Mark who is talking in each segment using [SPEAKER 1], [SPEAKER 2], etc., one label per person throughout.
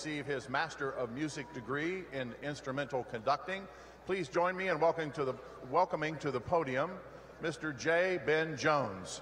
[SPEAKER 1] receive his Master of Music degree in instrumental conducting. Please join me in welcoming to the podium Mr. J. Ben Jones.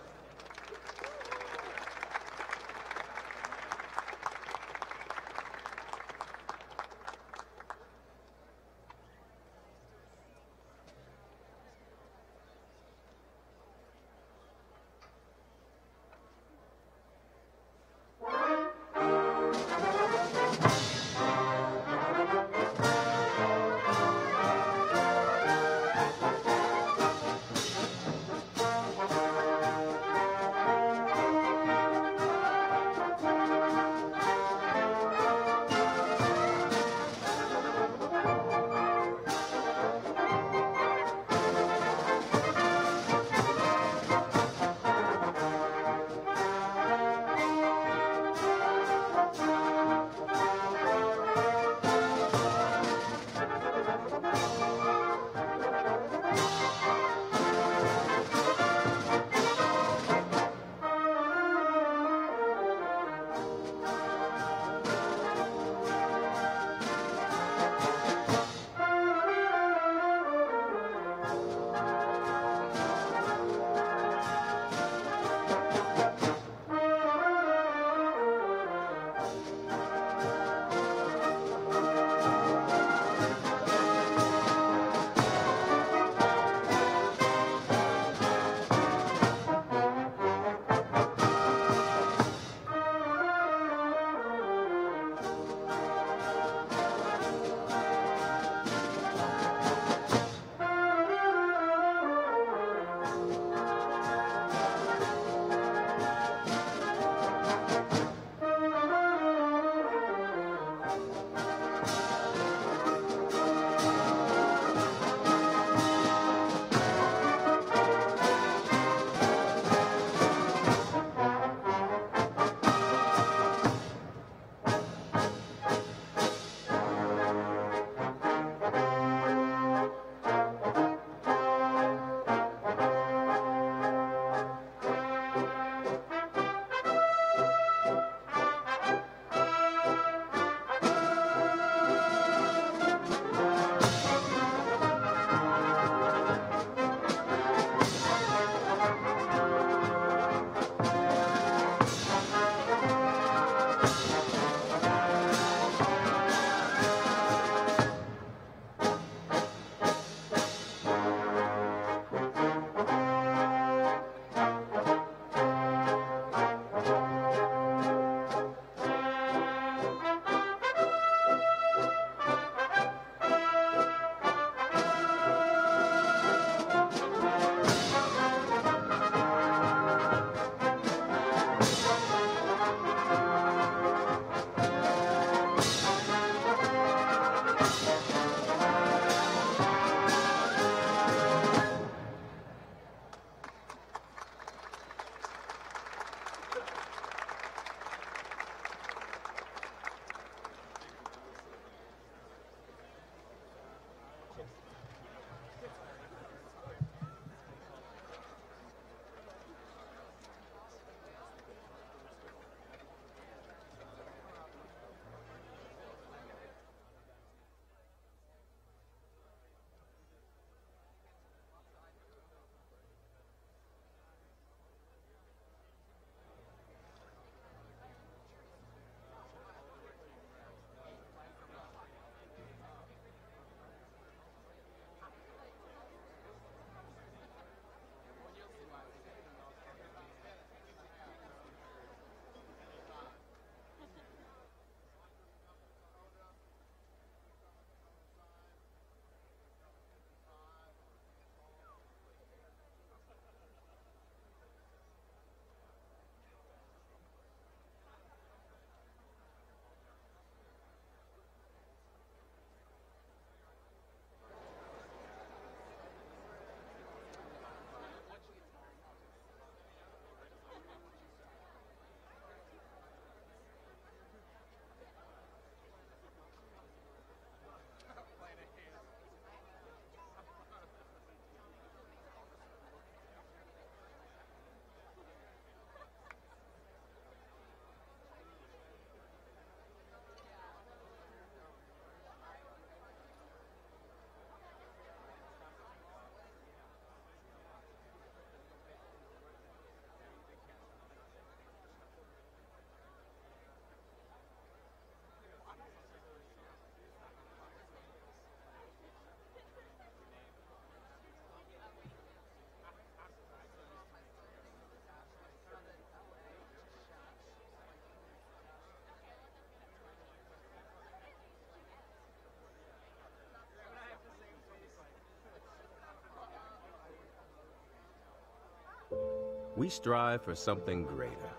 [SPEAKER 2] We strive for something greater.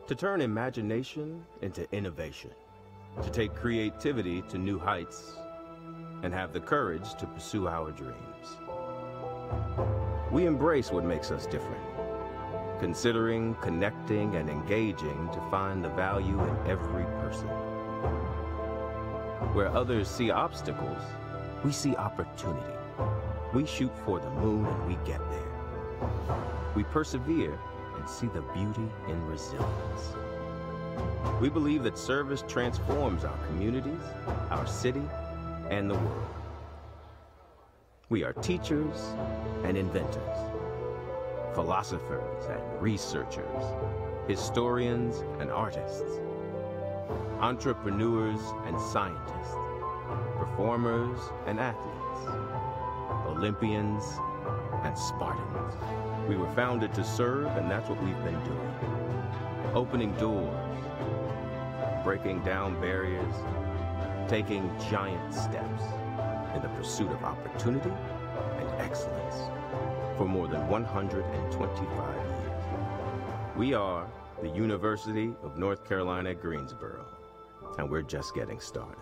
[SPEAKER 2] To turn imagination into innovation. To take creativity to new heights. And have the courage to pursue our dreams. We embrace what makes us different. Considering, connecting, and engaging to find the value in every person. Where others see obstacles, we see opportunity. We shoot for the moon and we get there. We persevere and see the beauty in resilience. We believe that service transforms our communities, our city, and the world. We are teachers and inventors, philosophers and researchers, historians and artists, entrepreneurs and scientists, performers and athletes, Olympians and Spartans. We were founded to serve, and that's what we've been doing. Opening doors, breaking down barriers, taking giant steps in the pursuit of opportunity and excellence for more than 125 years. We are the University of North Carolina at Greensboro, and we're just getting started.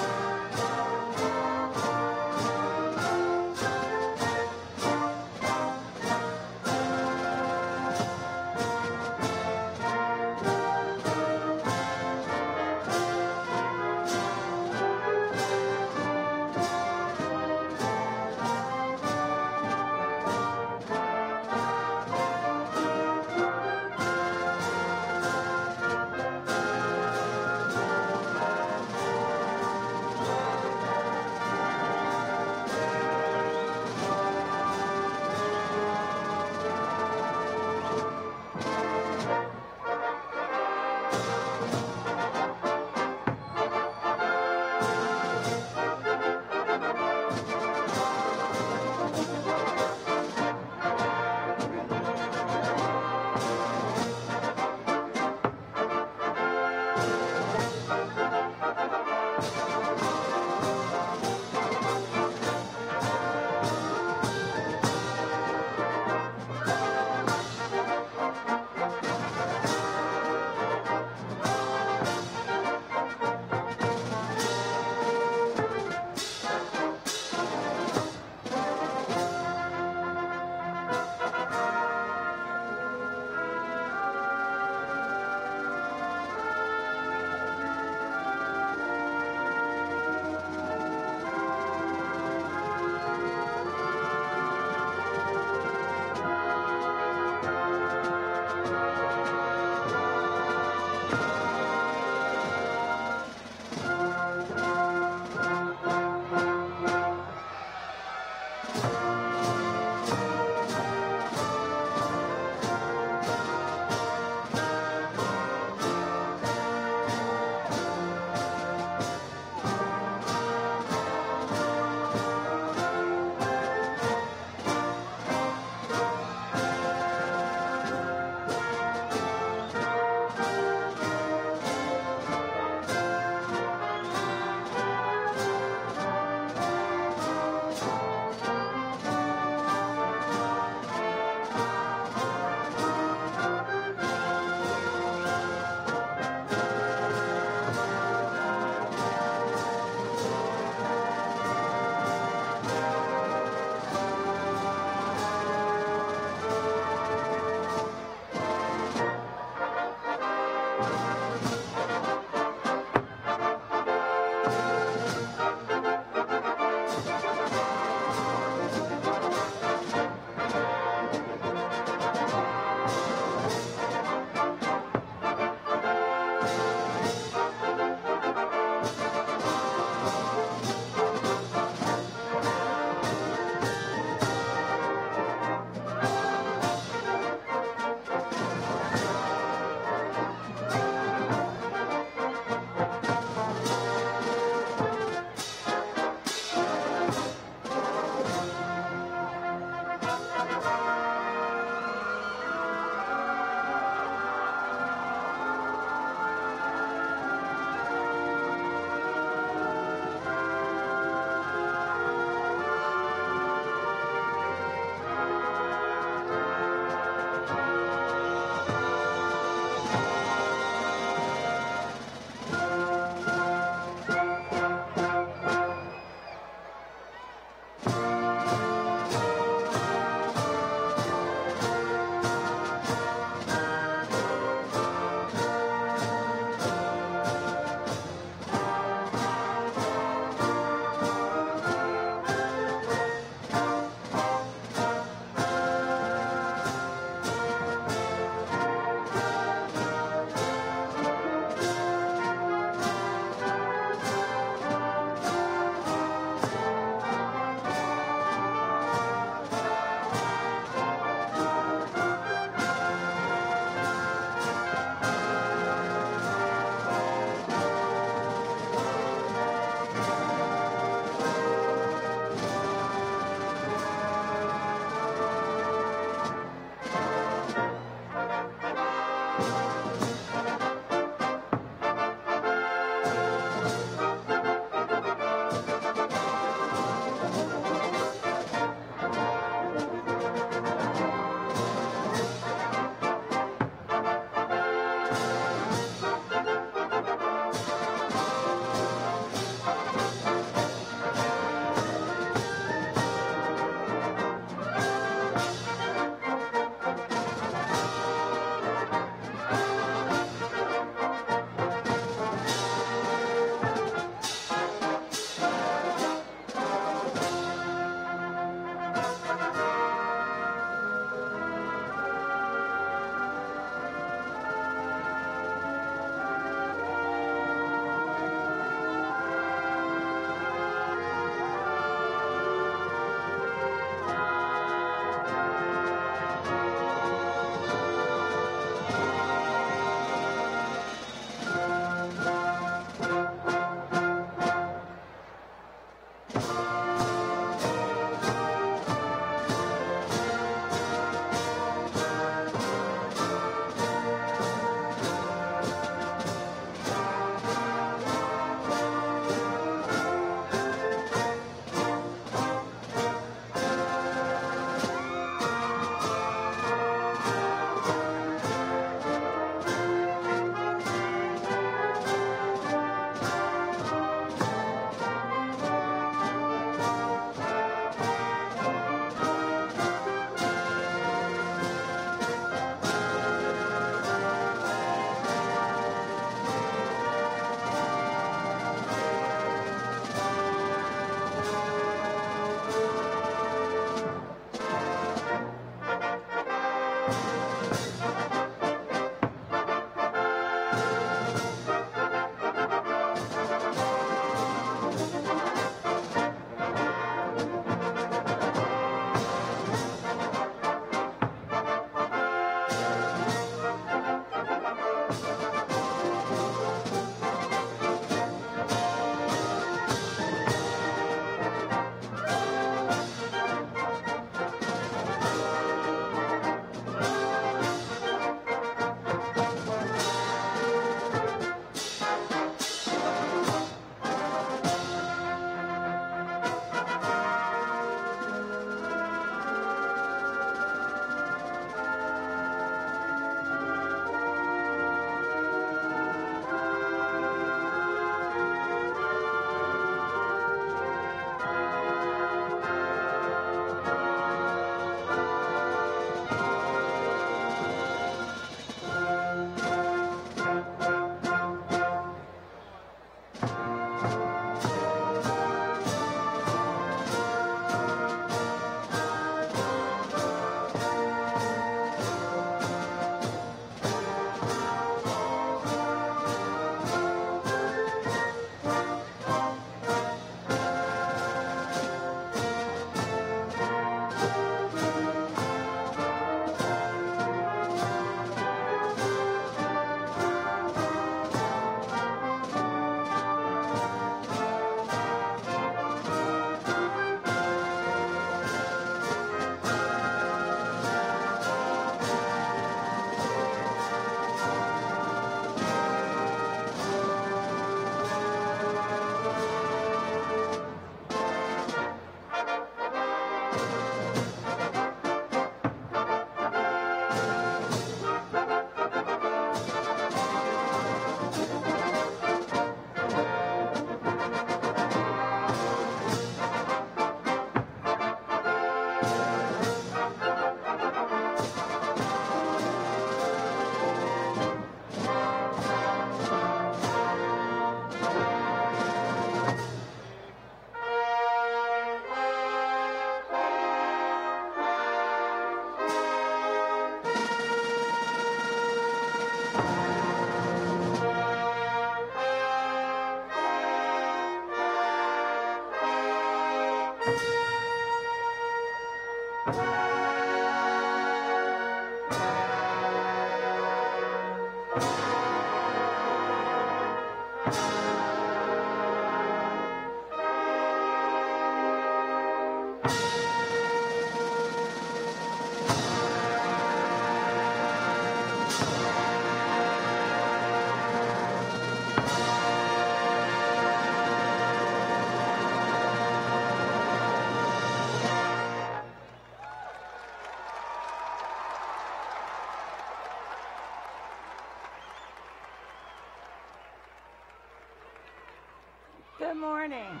[SPEAKER 3] Good morning.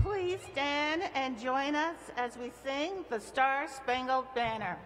[SPEAKER 3] Please stand and join us as we sing the Star-Spangled Banner.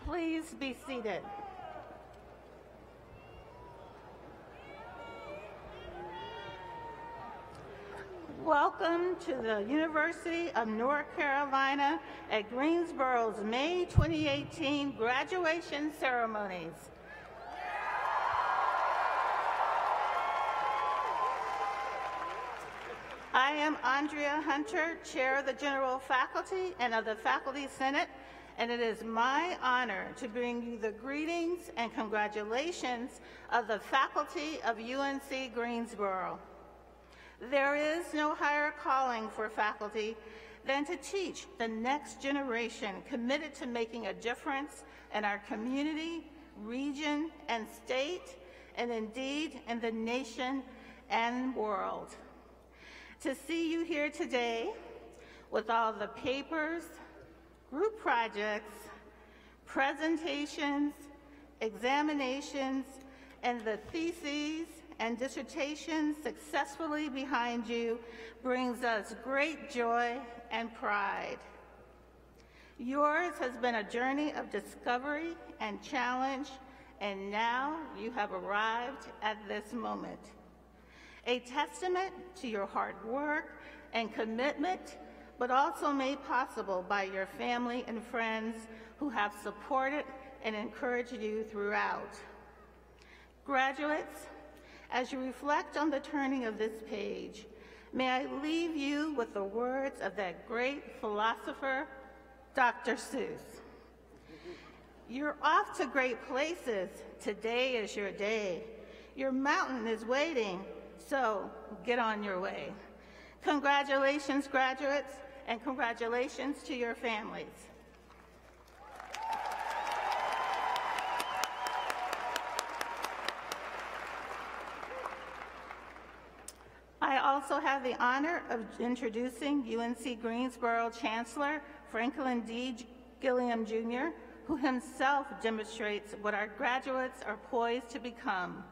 [SPEAKER 3] Please be seated. Welcome to the University of North Carolina at Greensboro's May 2018 graduation ceremonies. I am Andrea Hunter, Chair of the General Faculty and of the Faculty Senate, and it is my honor to bring you the greetings and congratulations of the faculty of UNC Greensboro. There is no higher calling for faculty than to teach the next generation committed to making a difference in our community, region, and state, and indeed in the nation and world. To see you here today with all the papers, group projects, presentations, examinations, and the theses and dissertations successfully behind you brings us great joy and pride. Yours has been a journey of discovery and challenge, and now you have arrived at this moment. A testament to your hard work and commitment, but also made possible by your family and friends who have supported and encouraged you throughout. Graduates, as you reflect on the turning of this page, may I leave you with the words of that great philosopher, Dr. Seuss. You're off to great places. Today is your day. Your mountain is waiting, so get on your way. Congratulations, graduates, and congratulations to your families. I also have the honor of introducing UNC Greensboro Chancellor Franklin D. Gilliam Jr., who himself demonstrates what our graduates are poised to become: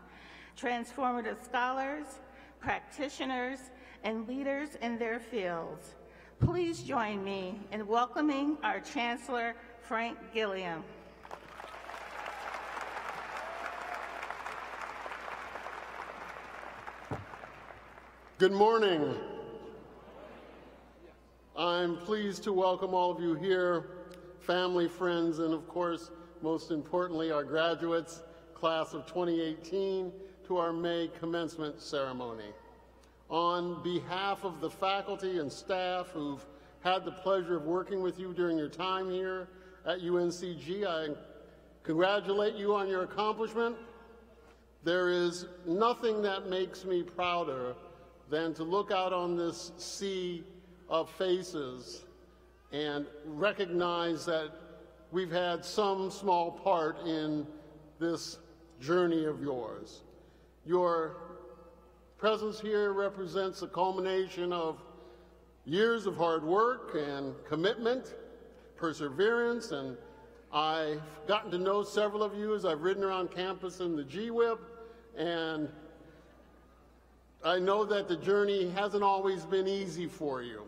[SPEAKER 3] transformative scholars, practitioners, and leaders in their fields. Please join me in welcoming our Chancellor, Frank Gilliam.
[SPEAKER 4] Good morning. I'm pleased to welcome all of you here, family, friends, and of course, most importantly, our graduates, class of 2018, to our May commencement ceremony. On behalf of the faculty and staff who've had the pleasure of working with you during your time here at UNCG, I congratulate you on your accomplishment. There is nothing that makes me prouder than to look out on this sea of faces and recognize that we've had some small part in this journey of yours. Your presence here represents a culmination of years of hard work and commitment, perseverance, and I've gotten to know several of you as I've ridden around campus in the G-Whip, and I know that the journey hasn't always been easy for you.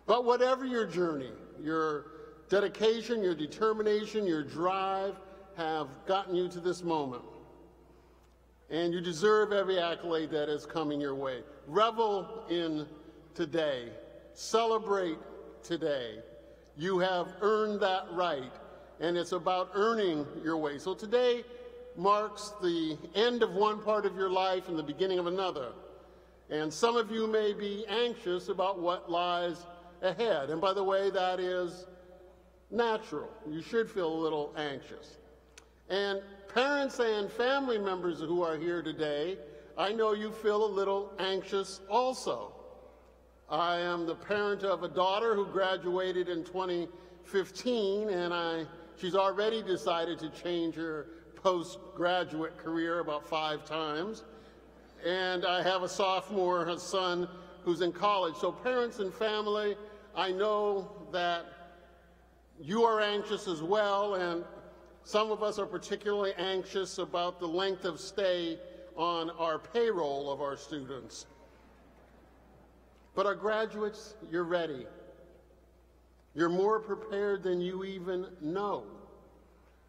[SPEAKER 4] But whatever your journey, your dedication, your determination, your drive have gotten you to this moment. And you deserve every accolade that is coming your way. Revel in today. Celebrate today. You have earned that right, and it's about earning your way. So today marks the end of one part of your life and the beginning of another. And some of you may be anxious about what lies ahead. And by the way, that is natural. You should feel a little anxious. And parents and family members who are here today, I know you feel a little anxious also. I am the parent of a daughter who graduated in 2015, and she's already decided to change her postgraduate career about 5 times. And I have a sophomore son who's in college. So parents and family, I know that you are anxious as well, and some of us are particularly anxious about the length of stay on our payroll of our students. But our graduates, you're ready. You're more prepared than you even know.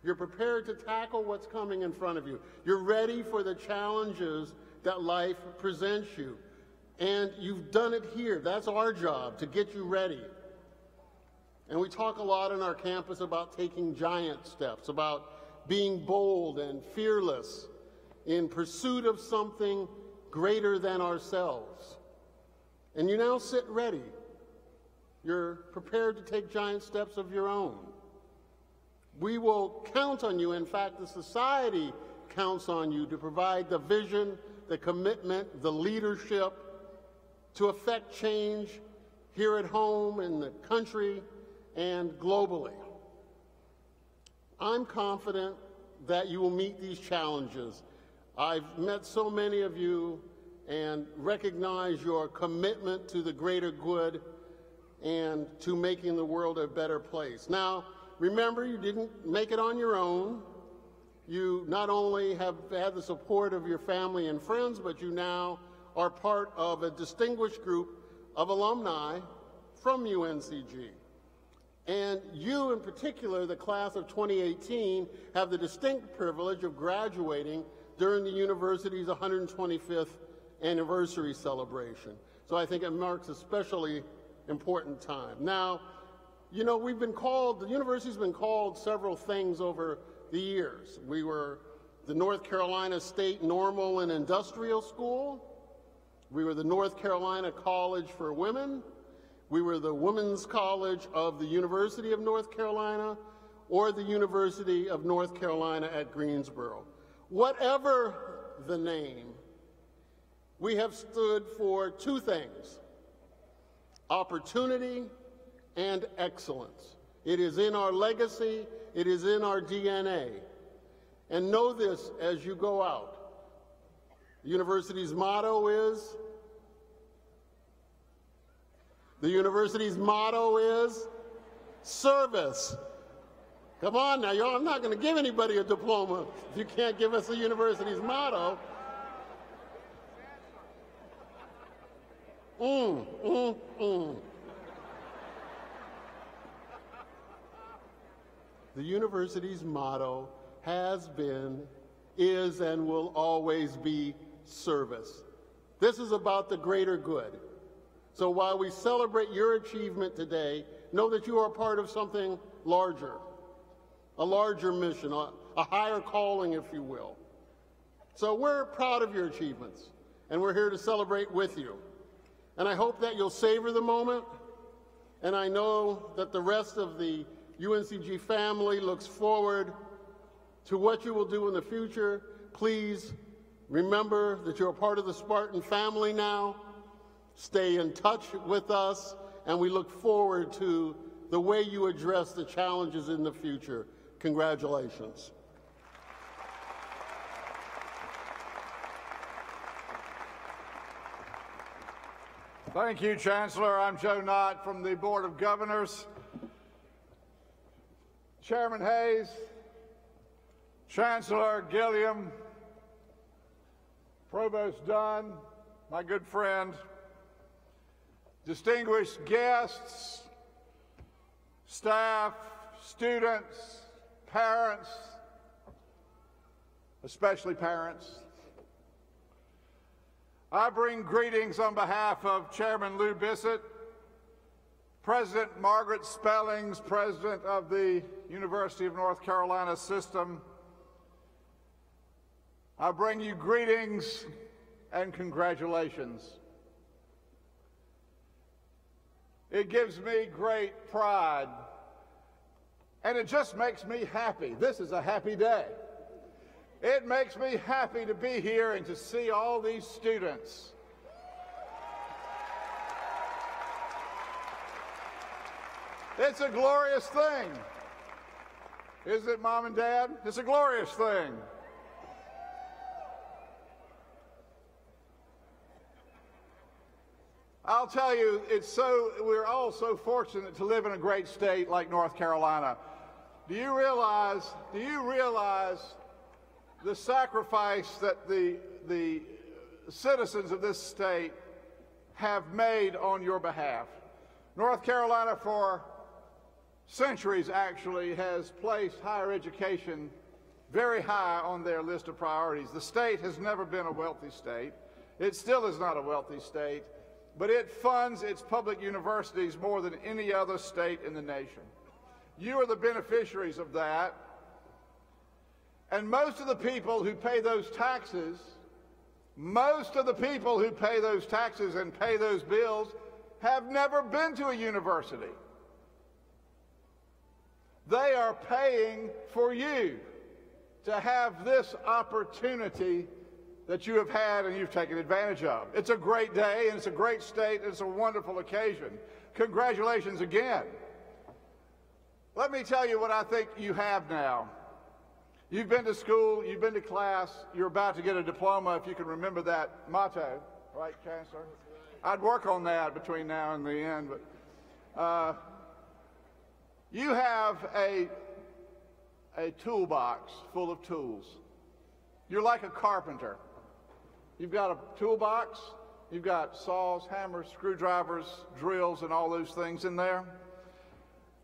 [SPEAKER 4] You're prepared to tackle what's coming in front of you. You're ready for the challenges that life presents you. And you've done it here. That's our job, to get you ready. And we talk a lot on our campus about taking giant steps, about being bold and fearless in pursuit of something greater than ourselves. And you now sit ready. You're prepared to take giant steps of your own. We will count on you. In fact, the society counts on you to provide the vision, the commitment, the leadership to affect change here at home, in the country, and globally. I'm confident that you will meet these challenges. I've met so many of you and recognize your commitment to the greater good and to making the world a better place. Now, remember, you didn't make it on your own. You not only have had the support of your family and friends, but you now are part of a distinguished group of alumni from UNCG. And you, in particular, the class of 2018, have the distinct privilege of graduating during the university's 125th anniversary celebration. So I think it marks a especially important time. Now, you know, the university's been called several things over the years. We were the North Carolina State Normal and Industrial School. We were the North Carolina College for Women. We were the Women's College of the University of North Carolina, or the University of North Carolina at Greensboro. Whatever the name, we have stood for 2 things: opportunity and excellence. It is in our legacy, it is in our DNA. And know this as you go out. The university's motto is service. Come on now, I'm not going to give anybody a diploma if you can't give us the university's motto. The university's motto has been, is, and will always be service. This is about the greater good. So while we celebrate your achievement today, know that you are part of something larger, a larger mission, a higher calling, if you will. So we're proud of your achievements, and we're here to celebrate with you. And I hope that you'll savor the moment, and I know that the rest of the UNCG family looks forward to what you will do in the future. Please remember that you're a part of the Spartan family now. Stay in touch with us, and we look forward to the way you address the challenges in the future. Congratulations.
[SPEAKER 5] Thank you, Chancellor. I'm Joe Knott from the Board of Governors. Chairman Hayes, Chancellor Gilliam, Provost Dunn, my good friend, distinguished guests, staff, students, parents, especially parents. I bring greetings on behalf of Chairman Lou Bissett, President Margaret Spellings, President of the University of North Carolina System. I bring you greetings and congratulations. It gives me great pride, and it just makes me happy. This is a happy day. It makes me happy to be here and to see all these students. It's a glorious thing. Isn't it, Mom and Dad? It's a glorious thing. I'll tell you, we're all so fortunate to live in a great state like North Carolina. Do you realize the sacrifice that the citizens of this state have made on your behalf? North Carolina, for centuries actually, has placed higher education very high on their list of priorities. The state has never been a wealthy state. It still is not a wealthy state, but it funds its public universities more than any other state in the nation. You are the beneficiaries of that. And most of the people who pay those taxes, and pay those bills have never been to a university. They are paying for you to have this opportunity that you have had and you've taken advantage of. It's a great day, and it's a great state, and it's a wonderful occasion. Congratulations again. Let me tell you what I think you have now. You've been to school, you've been to class, you're about to get a diploma, if you can remember that motto, right, Chancellor? I'd work on that between now and the end, but you have a toolbox full of tools. You're like a carpenter. You've got a toolbox, you've got saws, hammers, screwdrivers, drills, and all those things in there.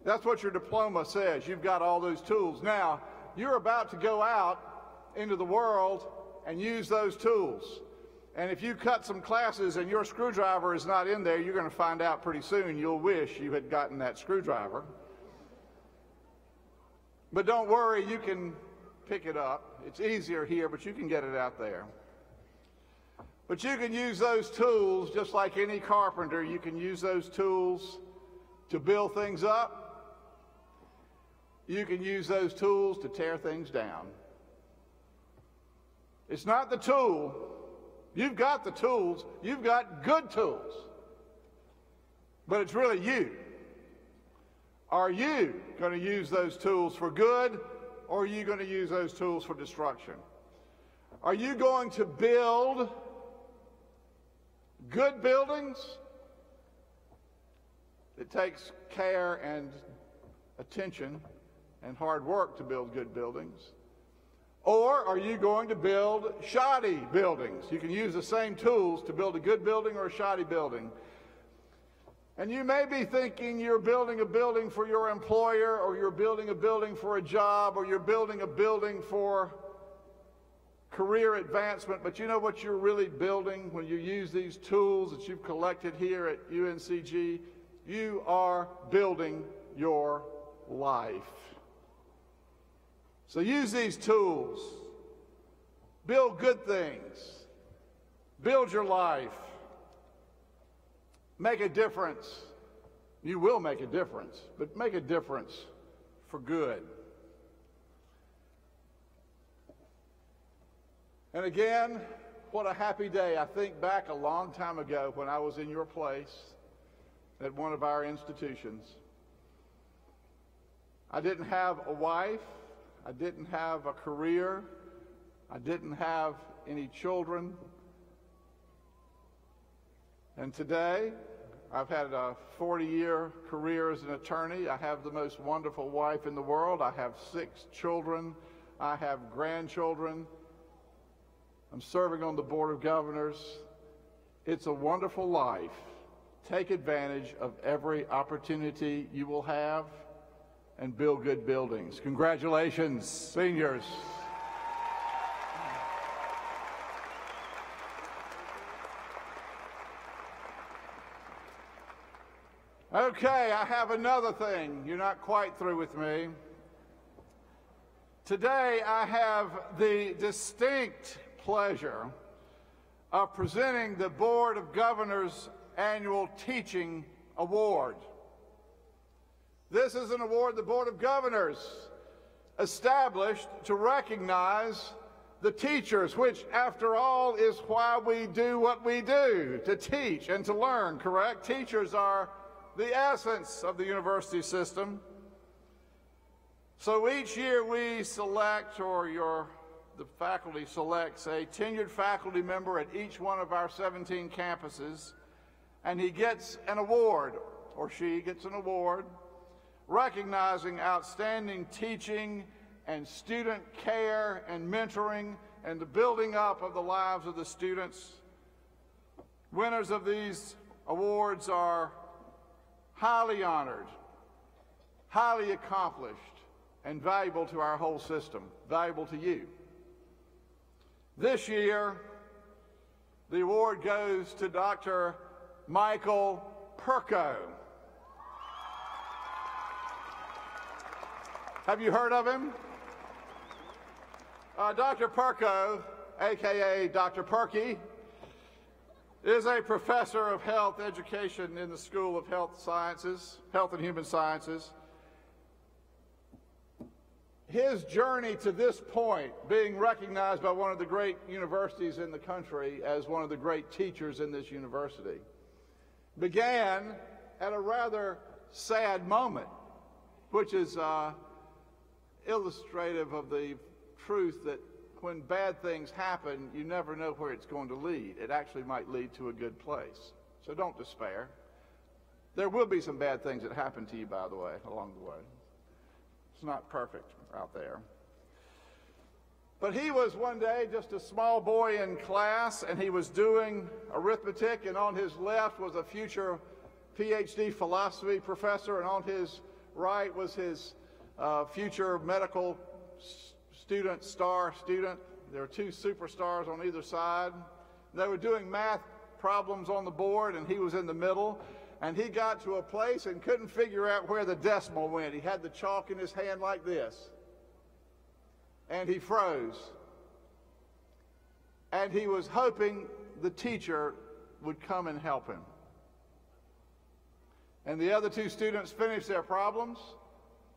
[SPEAKER 5] That's what your diploma says. You've got all those tools. Now, you're about to go out into the world and use those tools. And if you cut some classes and your screwdriver is not in there, you're going to find out pretty soon. You'll wish you had gotten that screwdriver. But don't worry, you can pick it up. It's easier here, but you can get it out there. But you can use those tools just like any carpenter. You can use those tools to build things up. You can use those tools to tear things down. It's not the tool. You've got the tools. You've got good tools. But it's really you. Are you going to use those tools for good, or are you going to use those tools for destruction? Are you going to build good buildings? It takes care and attention and hard work to build good buildings. Or are you going to build shoddy buildings? You can use the same tools to build a good building or a shoddy building. And you may be thinking you're building a building for your employer, or you're building a building for a job, or you're building a building for career advancement, but you know what you're really building when you use these tools that you've collected here at UNCG? You are building your life. So use these tools. Build good things. Build your life. Make a difference. You will make a difference, but make a difference for good. And again, what a happy day. I think back a long time ago when I was in your place at one of our institutions. I didn't have a wife. I didn't have a career. I didn't have any children. And today, I've had a 40-year career as an attorney. I have the most wonderful wife in the world. I have 6 children. I have grandchildren. I'm serving on the Board of Governors. It's a wonderful life. Take advantage of every opportunity you will have and build good buildings. Congratulations, seniors. Okay, I have another thing. You're not quite through with me. Today, I have the distinct pleasure of presenting the Board of Governors Annual Teaching Award. This is an award the Board of Governors established to recognize the teachers, which, after all, is why we do what we do, to teach and to learn, correct? Teachers are the essence of the university system. So each year we select, or the faculty selects, a tenured faculty member at each one of our 17 campuses, and he gets an award, or she gets an award, recognizing outstanding teaching and student care and mentoring and the building up of the lives of the students. Winners of these awards are highly honored, highly accomplished, and valuable to our whole system, valuable to you. This year, the award goes to Dr. Michael Perko. Have you heard of him? Dr. Perko, aka Dr. Perky, is a professor of health education in the School of Health Sciences, Health and Human Sciences. His journey to this point, being recognized by one of the great universities in the country as one of the great teachers in this university, began at a rather sad moment, which is illustrative of the truth that when bad things happen, you never know where it's going to lead. It actually might lead to a good place. So don't despair. There will be some bad things that happen to you, by the way, along the way. It's not perfect out there. But he was one day just a small boy in class, and he was doing arithmetic, and on his left was a future PhD philosophy professor, and on his right was his future medical student, star student. There were 2 superstars on either side. They were doing math problems on the board, and he was in the middle. And he got to a place and couldn't figure out where the decimal went. He had the chalk in his hand like this. And he froze. And he was hoping the teacher would come and help him. And the other 2 students finished their problems,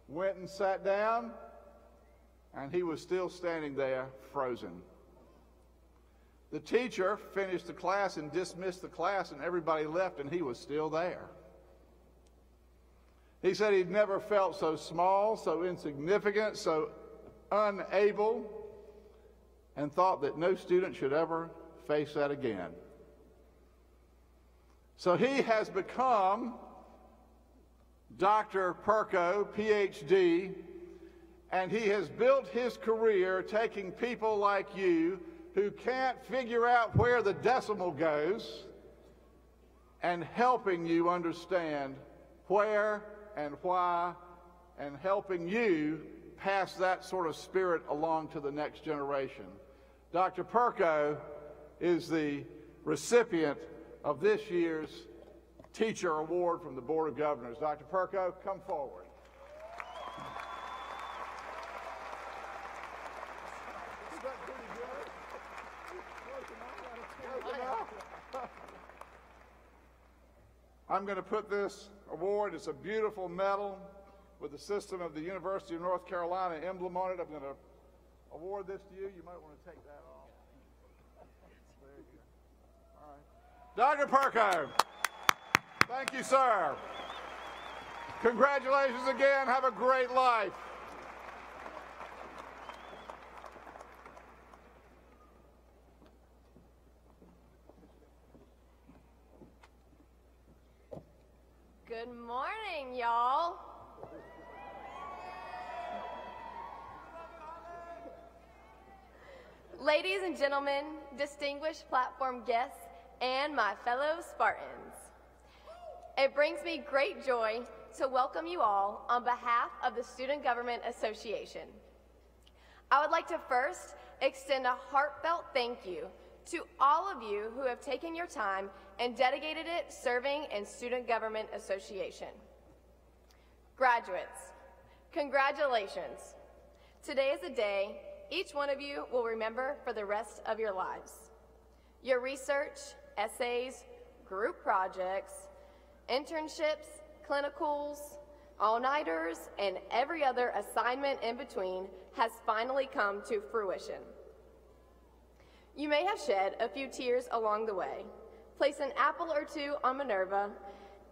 [SPEAKER 5] went and sat down, and he was still standing there, frozen. The teacher finished the class and dismissed the class, and everybody left, and he was still there. He said he'd never felt so small, so insignificant, so unable, and thought that no student should ever face that again. So he has become Dr. Perko, PhD, and he has built his career taking people like you who can't figure out where the decimal goes and helping you understand where and why, and helping you pass that sort of spirit along to the next generation. Dr. Perko is the recipient of this year's Teacher Award from the Board of Governors. Dr. Perko, come forward. I'm going to put this award, it's a beautiful medal with the system of the University of North Carolina emblem on it. I'm going to award this to you. You might want to take that off. Very good. All right. Dr. Perko, thank you, sir. Congratulations again. Have a great life.
[SPEAKER 6] Good morning, y'all. Ladies and gentlemen, distinguished platform guests, and my fellow Spartans. It brings me great joy to welcome you all on behalf of the Student Government Association. I would like to first extend a heartfelt thank you to all of you who have taken your time and dedicated it serving in Student Government Association. Graduates, congratulations. Today is a day each one of you will remember for the rest of your lives. Your research, essays, group projects, internships, clinicals, all-nighters, and every other assignment in between has finally come to fruition. You may have shed a few tears along the way, placed an apple or two on Minerva,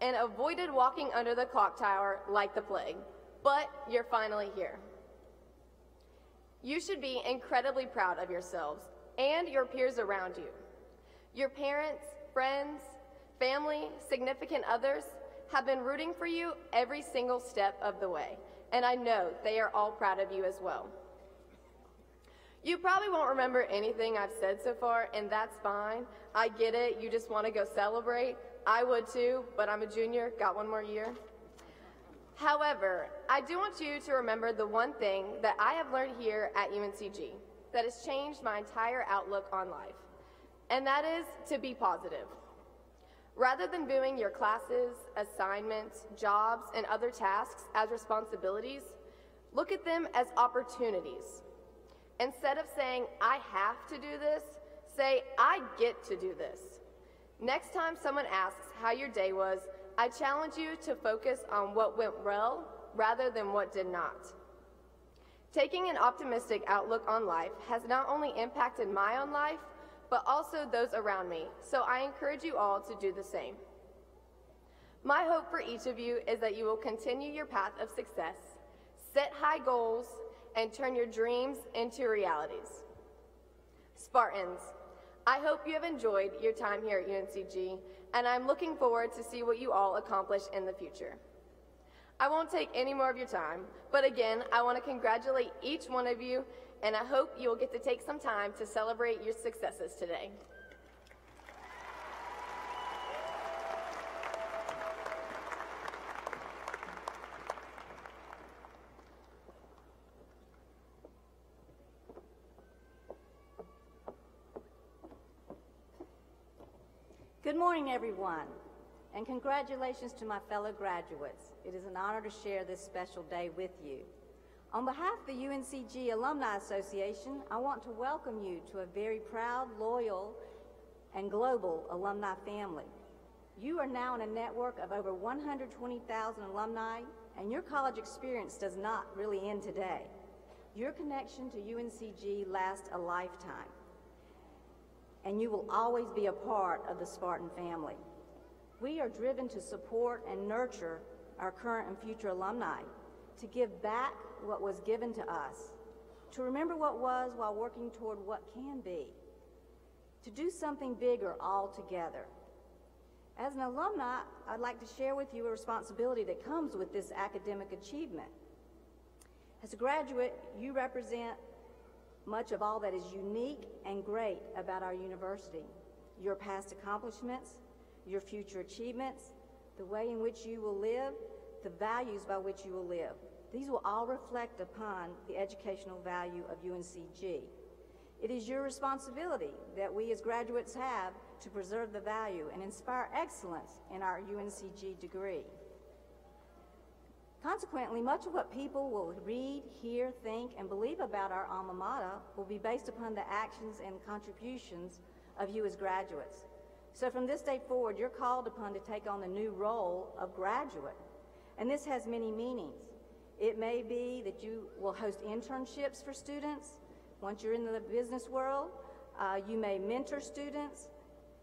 [SPEAKER 6] and avoided walking under the clock tower like the plague, but you're finally here. You should be incredibly proud of yourselves and your peers around you. Your parents, friends, family, significant others have been rooting for you every single step of the way, and I know they are all proud of you as well. You probably won't remember anything I've said so far, and that's fine. I get it, you just want to go celebrate. I would too, but I'm a junior, got one more year. However, I do want you to remember the one thing that I have learned here at UNCG that has changed my entire outlook on life, and that is to be positive. Rather than viewing your classes, assignments, jobs, and other tasks as responsibilities, look at them as opportunities. Instead of saying, I have to do this, say, I get to do this. Next time someone asks how your day was, I challenge you to focus on what went well rather than what did not. Taking an optimistic outlook on life has not only impacted my own life, but also those around me, so I encourage you all to do the same. My hope for each of you is that you will continue your path of success, set high goals, and turn your dreams into realities. Spartans, I hope you have enjoyed your time here at UNCG, and I'm looking forward to see what you all accomplish in the future. I won't take any more of your time, but again, I want to congratulate each one of you, and I hope you will get to take some time to celebrate your successes today.
[SPEAKER 7] Good morning, everyone, and congratulations to my fellow graduates. It is an honor to share this special day with you. On behalf of the UNCG Alumni Association, I want to welcome you to a very proud, loyal, and global alumni family. You are now in a network of over 120,000 alumni, and your college experience does not really end today. Your connection to UNCG lasts a lifetime, and you will always be a part of the Spartan family. We are driven to support and nurture our current and future alumni, to give back what was given to us, to remember what was while working toward what can be, to do something bigger all together. As an alumni, I'd like to share with you a responsibility that comes with this academic achievement. As a graduate, you represent much of all that is unique and great about our university. Your past accomplishments, your future achievements, the way in which you will live, the values by which you will live. These will all reflect upon the educational value of UNCG. It is your responsibility that we as graduates have to preserve the value and inspire excellence in our UNCG degree. Consequently, much of what people will read, hear, think, and believe about our alma mater will be based upon the actions and contributions of you as graduates. So from this day forward, you're called upon to take on the new role of graduate. And this has many meanings. It may be that you will host internships for students. Once you're in the business world, you may mentor students.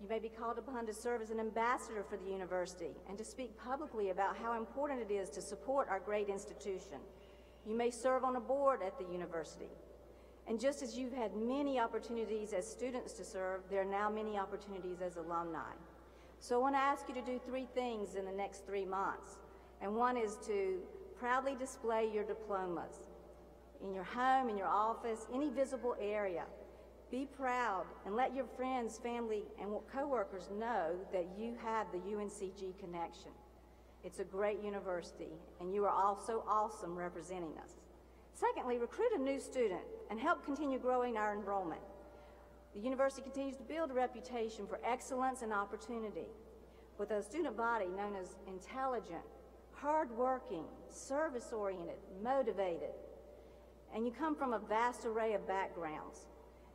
[SPEAKER 7] You may be called upon to serve as an ambassador for the university and to speak publicly about how important it is to support our great institution. You may serve on a board at the university. And just as you've had many opportunities as students to serve, there are now many opportunities as alumni. So I want to ask you to do 3 things in the next 3 months. And one is to proudly display your diplomas in your home, in your office, any visible area. Be proud and let your friends, family, and coworkers know that you have the UNCG connection. It's a great university, and you are all so awesome representing us. Secondly, recruit a new student and help continue growing our enrollment. The university continues to build a reputation for excellence and opportunity with a student body known as intelligent, hardworking, service-oriented, motivated, and you come from a vast array of backgrounds.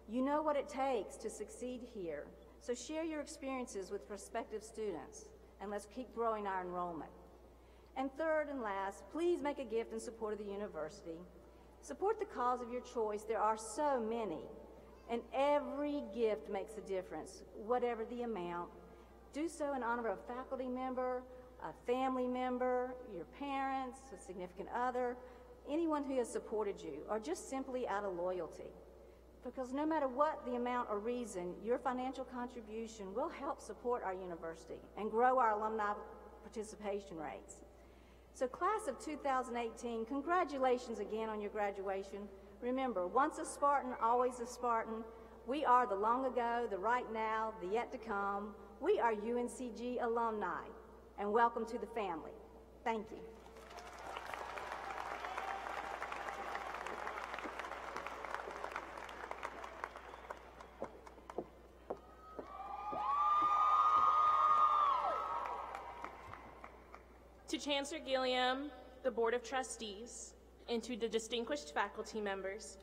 [SPEAKER 7] You know what it takes to succeed here, so share your experiences with prospective students, and let's keep growing our enrollment. And third and last, please make a gift in support of the university. Support the cause of your choice. There are so many, and every gift makes a difference, whatever the amount. Do so in honor of a faculty member, a family member, your parents, a significant other, anyone who has supported you, or just simply out of loyalty. Because no matter what the amount or reason, your financial contribution will help support our university and grow our alumni participation rates. So class of 2018, congratulations again on your graduation. Remember, once a Spartan, always a Spartan. We are the long ago, the right now, the yet to come. We are UNCG alumni, and welcome to the family. Thank you.
[SPEAKER 8] To Chancellor Gilliam, the Board of Trustees, and to the distinguished faculty members,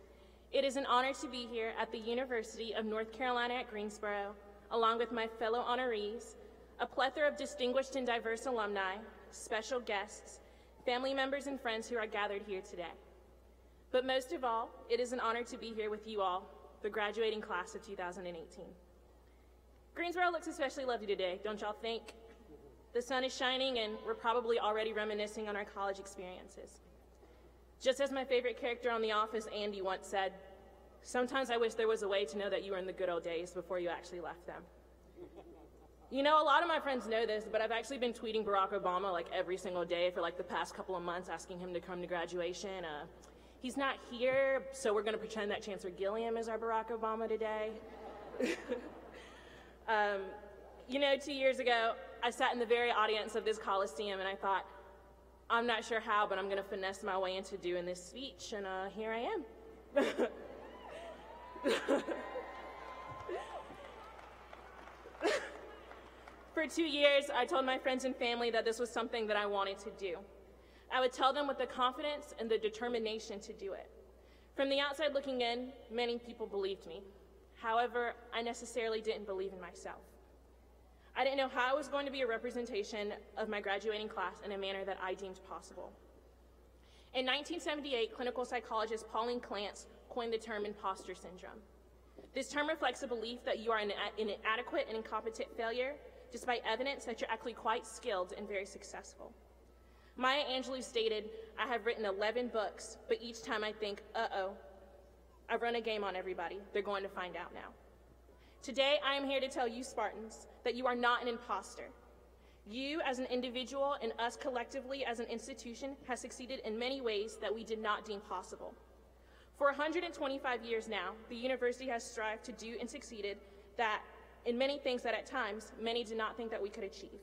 [SPEAKER 8] it is an honor to be here at the University of North Carolina at Greensboro, along with my fellow honorees, a plethora of distinguished and diverse alumni, special guests, family members and friends who are gathered here today. But most of all, it is an honor to be here with you all, the graduating class of 2018. Greensboro looks especially lovely today, don't y'all think? The sun is shining, and we're probably already reminiscing on our college experiences. Just as my favorite character on The Office, Andy, once said, "Sometimes I wish there was a way to know that you were in the good old days before you actually left them." You know, a lot of my friends know this, but I've actually been tweeting Barack Obama like every single day for like the past couple of months, asking him to come to graduation. He's not here, so we're gonna pretend that Chancellor Gilliam is our Barack Obama today. You know, 2 years ago, I sat in the very audience of this Coliseum, and I thought, I'm not sure how, but I'm going to finesse my way into doing this speech, and here I am. For 2 years, I told my friends and family that this was something that I wanted to do. I would tell them with the confidence and the determination to do it. From the outside looking in, many people believed me. However, I necessarily didn't believe in myself. I didn't know how I was going to be a representation of my graduating class in a manner that I deemed possible. In 1978, clinical psychologist Pauline Clance coined the term imposter syndrome. This term reflects a belief that you are an inadequate and incompetent failure, despite evidence that you're actually quite skilled and very successful. Maya Angelou stated, "I have written 11 books, but each time I think, uh-oh, I've run a game on everybody. They're going to find out now." Today, I am here to tell you, Spartans, that you are not an imposter. You, as an individual, and us collectively as an institution, have succeeded in many ways that we did not deem possible. For 125 years now, the university has strived to do and succeeded that in many things that at times many did not think that we could achieve.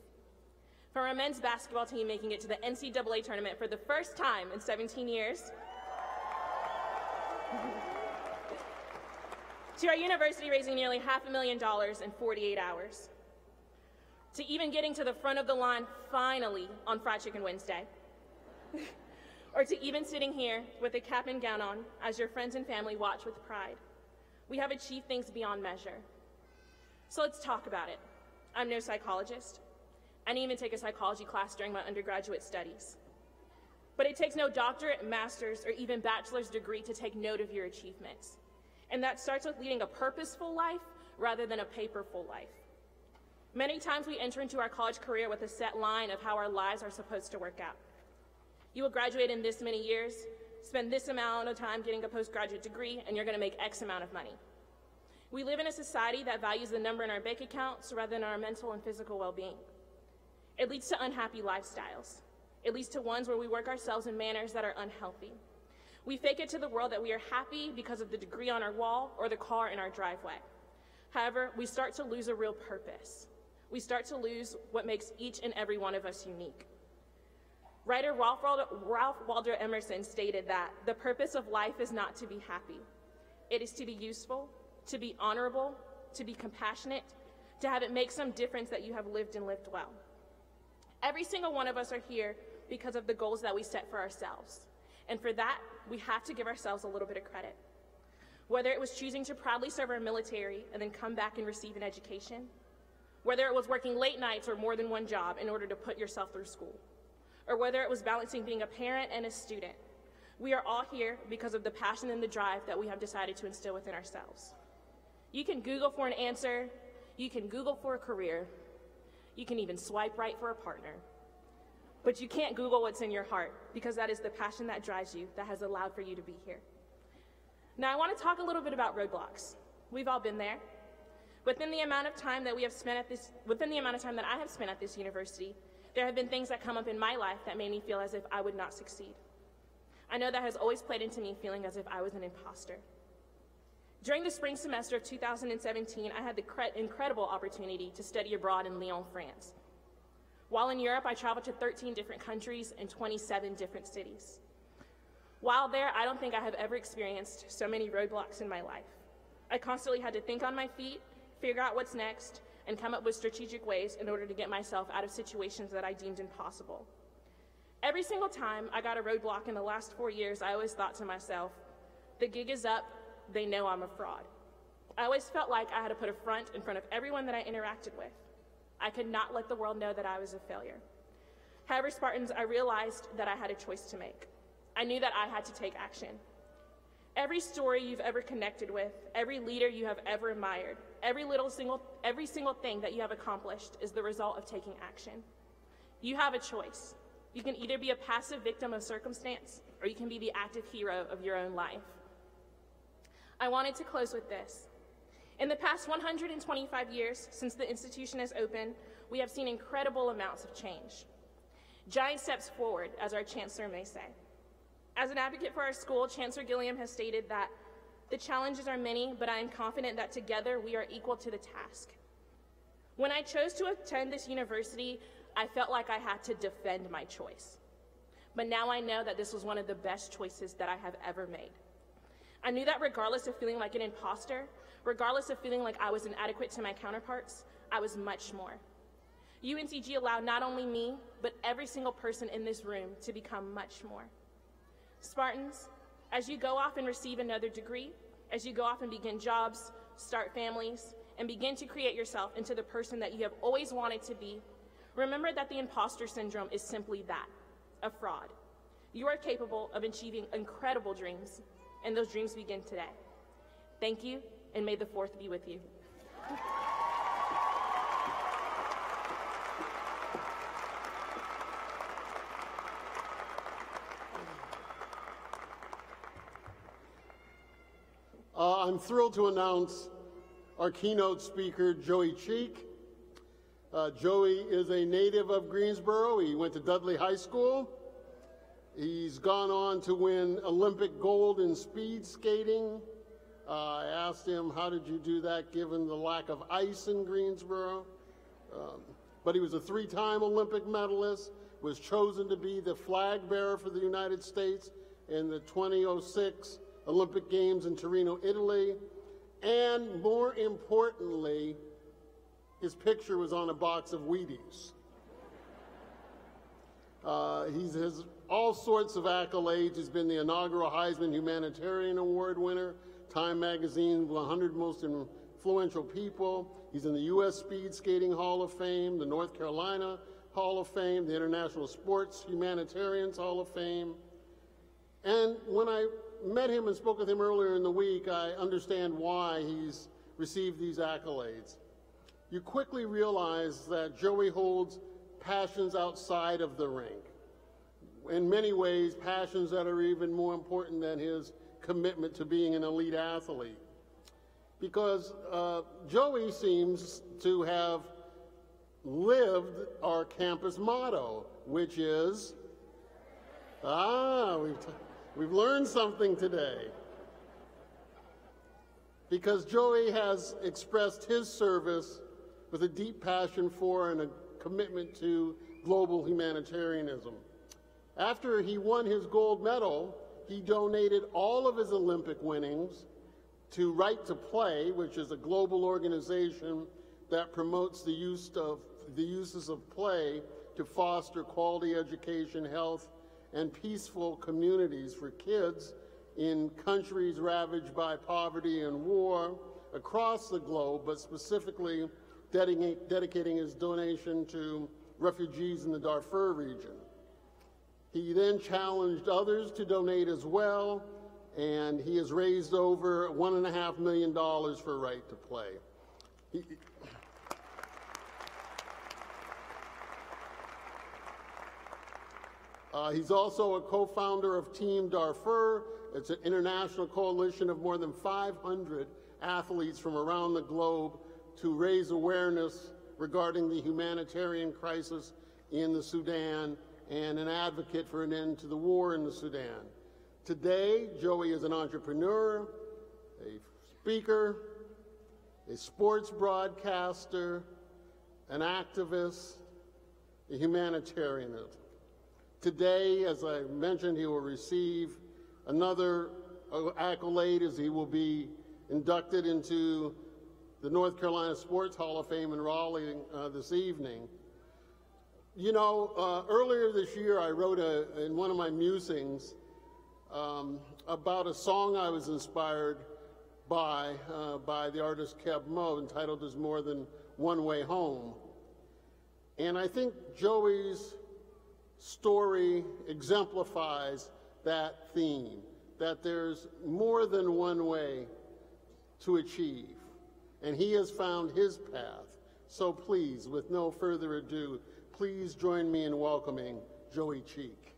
[SPEAKER 8] From our men's basketball team making it to the NCAA tournament for the first time in 17 years, to our university raising nearly $500,000 in 48 hours, to even getting to the front of the line finally on Fried Chicken Wednesday, or to even sitting here with a cap and gown on as your friends and family watch with pride. We have achieved things beyond measure. So let's talk about it. I'm no psychologist. I didn't even take a psychology class during my undergraduate studies. But it takes no doctorate, master's, or even bachelor's degree to take note of your achievements. And that starts with leading a purposeful life rather than a paperful life. Many times we enter into our college career with a set line of how our lives are supposed to work out. You will graduate in this many years, spend this amount of time getting a postgraduate degree, and you're going to make X amount of money. We live in a society that values the number in our bank accounts rather than our mental and physical well-being. It leads to unhappy lifestyles. It leads to ones where we work ourselves in manners that are unhealthy. We fake it to the world that we are happy because of the degree on our wall or the car in our driveway. However, we start to lose a real purpose. We start to lose what makes each and every one of us unique. Writer Ralph Waldo Emerson stated that the purpose of life is not to be happy. It is to be useful, to be honorable, to be compassionate, to have it make some difference that you have lived and lived well. Every single one of us are here because of the goals that we set for ourselves. And for that, we have to give ourselves a little bit of credit. Whether it was choosing to proudly serve our military and then come back and receive an education, whether it was working late nights or more than one job in order to put yourself through school, or whether it was balancing being a parent and a student, we are all here because of the passion and the drive that we have decided to instill within ourselves. You can Google for an answer, you can Google for a career, you can even swipe right for a partner. But you can't Google what's in your heart, because that is the passion that drives you, that has allowed for you to be here. Now I want to talk a little bit about roadblocks. We've all been there. Within the amount of time that I have spent at this university, there have been things that come up in my life that made me feel as if I would not succeed. I know that has always played into me feeling as if I was an imposter. During the spring semester of 2017, I had the incredible opportunity to study abroad in Lyon, France. While in Europe, I traveled to 13 different countries and 27 different cities. While there, I don't think I have ever experienced so many roadblocks in my life. I constantly had to think on my feet, figure out what's next, and come up with strategic ways in order to get myself out of situations that I deemed impossible. Every single time I got a roadblock in the last 4 years, I always thought to myself, the gig is up, they know I'm a fraud. I always felt like I had to put a front in front of everyone that I interacted with. I could not let the world know that I was a failure. However, Spartans, I realized that I had a choice to make. I knew that I had to take action. Every story you've ever connected with, every leader you have ever admired, every single thing that you have accomplished is the result of taking action. You have a choice. You can either be a passive victim of circumstance, or you can be the active hero of your own life. I wanted to close with this. In the past 125 years since the institution has opened, we have seen incredible amounts of change. Giant steps forward, as our Chancellor may say. As an advocate for our school, Chancellor Gilliam has stated that the challenges are many, but I am confident that together we are equal to the task. When I chose to attend this university, I felt like I had to defend my choice. But now I know that this was one of the best choices that I have ever made. I knew that regardless of feeling like an imposter, regardless of feeling like I was inadequate to my counterparts, I was much more. UNCG allowed not only me, but every single person in this room to become much more. Spartans, as you go off and receive another degree, as you go off and begin jobs, start families, and begin to create yourself into the person that you have always wanted to be, remember that the imposter syndrome is simply that, a fraud. You are capable of achieving incredible dreams, and those dreams begin today. Thank you, and may the 4th be with you.
[SPEAKER 4] I'm thrilled to announce our keynote speaker, Joey Cheek. Joey is a native of Greensboro. He went to Dudley High School. He's gone on to win Olympic gold in speed skating, I asked him, how did you do that given the lack of ice in Greensboro? But he was a 3-time Olympic medalist, was chosen to be the flag bearer for the United States in the 2006 Olympic Games in Torino, Italy. And more importantly, his picture was on a box of Wheaties. He has all sorts of accolades. He's been the inaugural Heisman Humanitarian Award winner, Time Magazine's 100 Most Influential People. He's in the U.S. Speed Skating Hall of Fame, the North Carolina Hall of Fame, the International Sports Humanitarians Hall of Fame. And when I met him and spoke with him earlier in the week, I understand why he's received these accolades. You quickly realize that Joey holds passions outside of the rink. In many ways, passions that are even more important than his commitment to being an elite athlete. Because Joey seems to have lived our campus motto, which is, we've learned something today. Because Joey has expressed his service with a deep passion for and a commitment to global humanitarianism. After he won his gold medal, he donated all of his Olympic winnings to Right to Play, which is a global organization that promotes the uses of play to foster quality education, health, and peaceful communities for kids in countries ravaged by poverty and war across the globe, but specifically dedicating his donation to refugees in the Darfur region. He then challenged others to donate as well, and he has raised over $1.5 million for Right to Play. He's also a co-founder of Team Darfur. It's an international coalition of more than 500 athletes from around the globe to raise awareness regarding the humanitarian crisis in the Sudan and an advocate for an end to the war in the Sudan. Today, Joey is an entrepreneur, a speaker, a sports broadcaster, an activist, a humanitarian. Today, as I mentioned, he will receive another accolade as he will be inducted into the North Carolina Sports Hall of Fame in Raleigh this evening. You know, earlier this year I wrote in one of my musings about a song I was inspired by the artist Keb Mo, entitled There's More Than One Way Home. And I think Joey's story exemplifies that theme, that there's more than one way to achieve. And he has found his path. So please, with no further ado, please join me in welcoming Joey Cheek.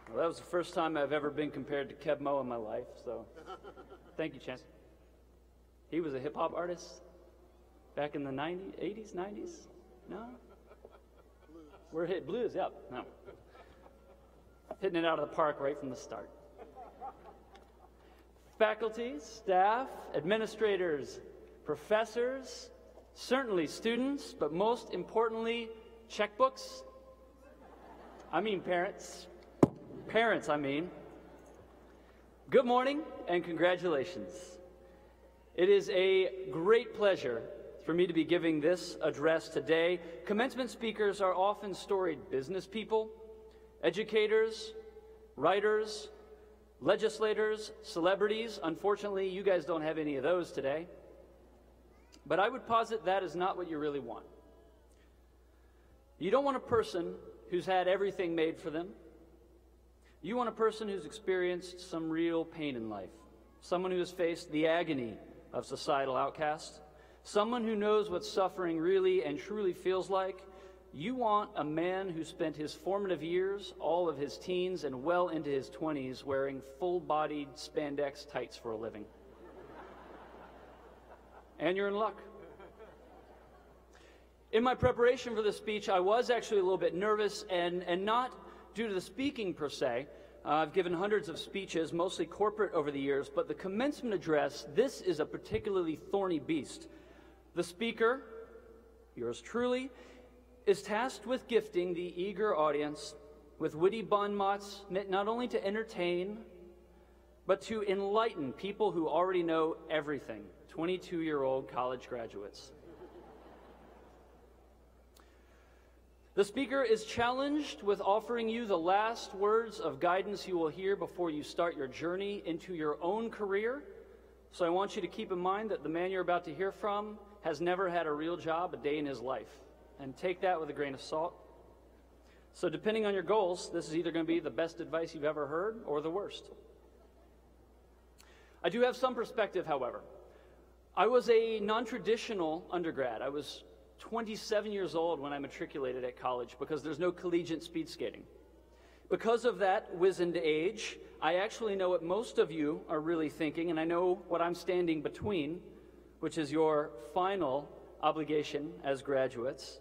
[SPEAKER 9] Well, that was the first time I've ever been compared to Keb Mo in my life, so thank you, Chancellor. He was a hip-hop artist back in the 80s, 90s? No? We're hit blues, yep, no. Hitting it out of the park right from the start. Faculty, staff, administrators, professors, certainly students, but most importantly, checkbooks. I mean parents. Parents, I mean. Good morning and congratulations. It is a great pleasure for me to be giving this address today. Commencement speakers are often storied business people, educators, writers, legislators, celebrities. Unfortunately, you guys don't have any of those today. But I would posit that is not what you really want. You don't want a person who's had everything made for them. You want a person who's experienced some real pain in life, someone who has faced the agony of societal outcast, someone who knows what suffering really and truly feels like. You want a man who spent his formative years, all of his teens, and well into his 20s wearing full-bodied spandex tights for a living. And you're in luck. In my preparation for this speech, I was actually a little bit nervous, and not due to the speaking per se. I've given hundreds of speeches, mostly corporate over the years, but the commencement address, this is a particularly thorny beast. The speaker, yours truly, is tasked with gifting the eager audience with witty bon mots meant not only to entertain, but to enlighten people who already know everything, 22-year-old college graduates. The speaker is challenged with offering you the last words of guidance you will hear before you start your journey into your own career. So I want you to keep in mind that the man you're about to hear from has never had a real job a day in his life. And take that with a grain of salt. So depending on your goals, this is either going to be the best advice you've ever heard or the worst. I do have some perspective, however. I was a non-traditional undergrad. I was 27 years old when I matriculated at college because there's no collegiate speed skating. Because of that wizened age, I actually know what most of you are really thinking, and I know what I'm standing between, which is your final obligation as graduates.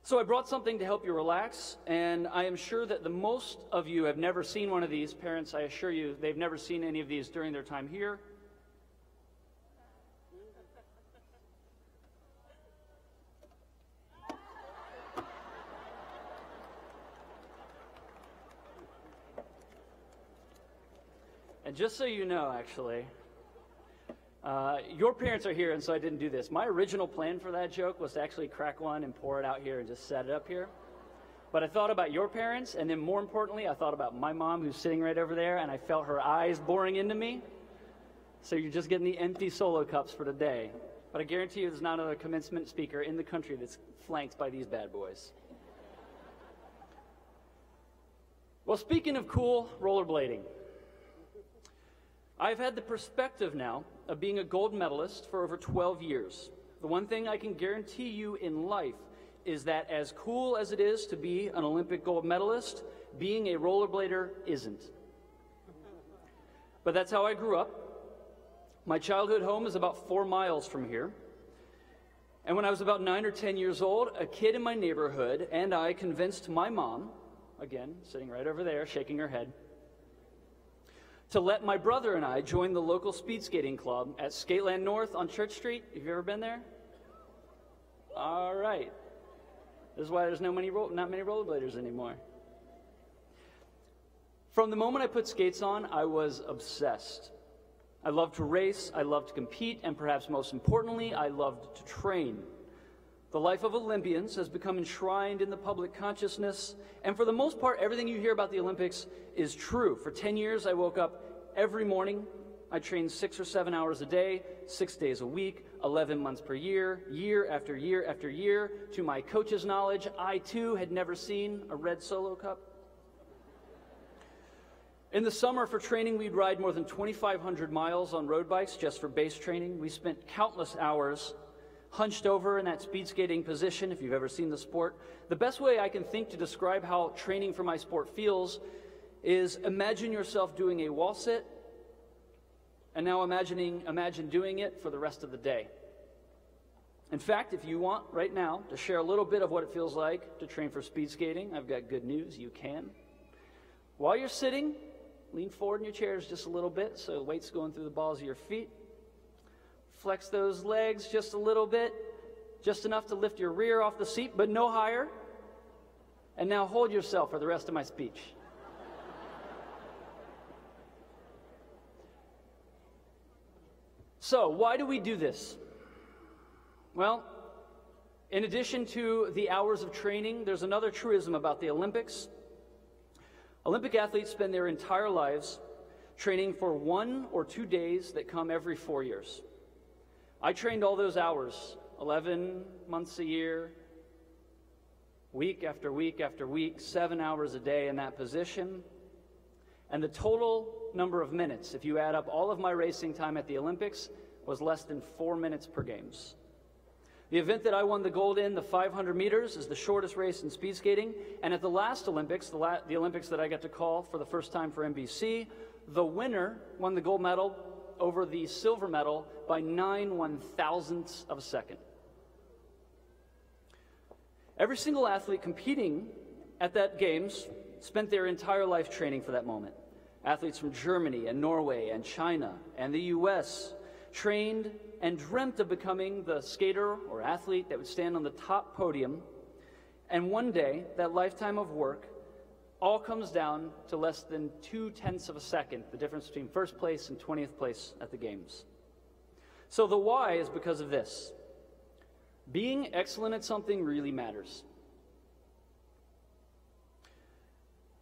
[SPEAKER 9] So I brought something to help you relax, and I am sure that the most of you have never seen one of these. Parents, I assure you, they've never seen any of these during their time here. And just so you know, actually, your parents are here, and so I didn't do this. My original plan for that joke was to actually crack one and pour it out here and just set it up here. But I thought about your parents, and then more importantly, I thought about my mom who's sitting right over there, and I felt her eyes boring into me. So you're just getting the empty solo cups for today. But I guarantee you there's not another commencement speaker in the country that's flanked by these bad boys. Well, speaking of cool rollerblading, I've had the perspective now of being a gold medalist for over 12 years. The one thing I can guarantee you in life is that as cool as it is to be an Olympic gold medalist, being a rollerblader isn't. But that's how I grew up. My childhood home is about 4 miles from here. And when I was about 9 or 10 years old, a kid in my neighborhood and I convinced my mom, again, sitting right over there, shaking her head, to let my brother and I join the local speed skating club at Skateland North on Church Street. Have you ever been there? All right. This is why there's not many rollerbladers anymore. From the moment I put skates on, I was obsessed. I loved to race, I loved to compete, and perhaps most importantly, I loved to train. The life of Olympians has become enshrined in the public consciousness, and for the most part, everything you hear about the Olympics is true. For 10 years, I woke up every morning. I trained 6 or 7 hours a day, 6 days a week, 11 months per year, year after year after year. To my coach's knowledge, I too had never seen a red solo cup. In the summer for training, we'd ride more than 2,500 miles on road bikes just for base training. We spent countless hours hunched over in that speed skating position, if you've ever seen the sport. The best way I can think to describe how training for my sport feels is imagine yourself doing a wall sit, and now imagine doing it for the rest of the day. In fact, if you want right now to share a little bit of what it feels like to train for speed skating, I've got good news, you can. While you're sitting, lean forward in your chairs just a little bit so the weight's going through the balls of your feet. Flex those legs just a little bit, just enough to lift your rear off the seat, but no higher. And now hold yourself for the rest of my speech. So, why do we do this? Well, in addition to the hours of training, there's another truism about the Olympics. Olympic athletes spend their entire lives training for 1 or 2 days that come every 4 years. I trained all those hours, 11 months a year, week after week after week, 7 hours a day in that position. And the total number of minutes, if you add up all of my racing time at the Olympics, was less than 4 minutes per games. The event that I won the gold in, the 500 meters, is the shortest race in speed skating. And at the last Olympics, the Olympics that I got to call for the first time for NBC, the winner won the gold medal over the silver medal by 9/1000ths of a second. Every single athlete competing at that Games spent their entire life training for that moment. Athletes from Germany and Norway and China and the US trained and dreamt of becoming the skater or athlete that would stand on the top podium. And one day, that lifetime of work all comes down to less than 0.2 of a second, the difference between first place and 20th place at the Games. So the why is because of this. Being excellent at something really matters.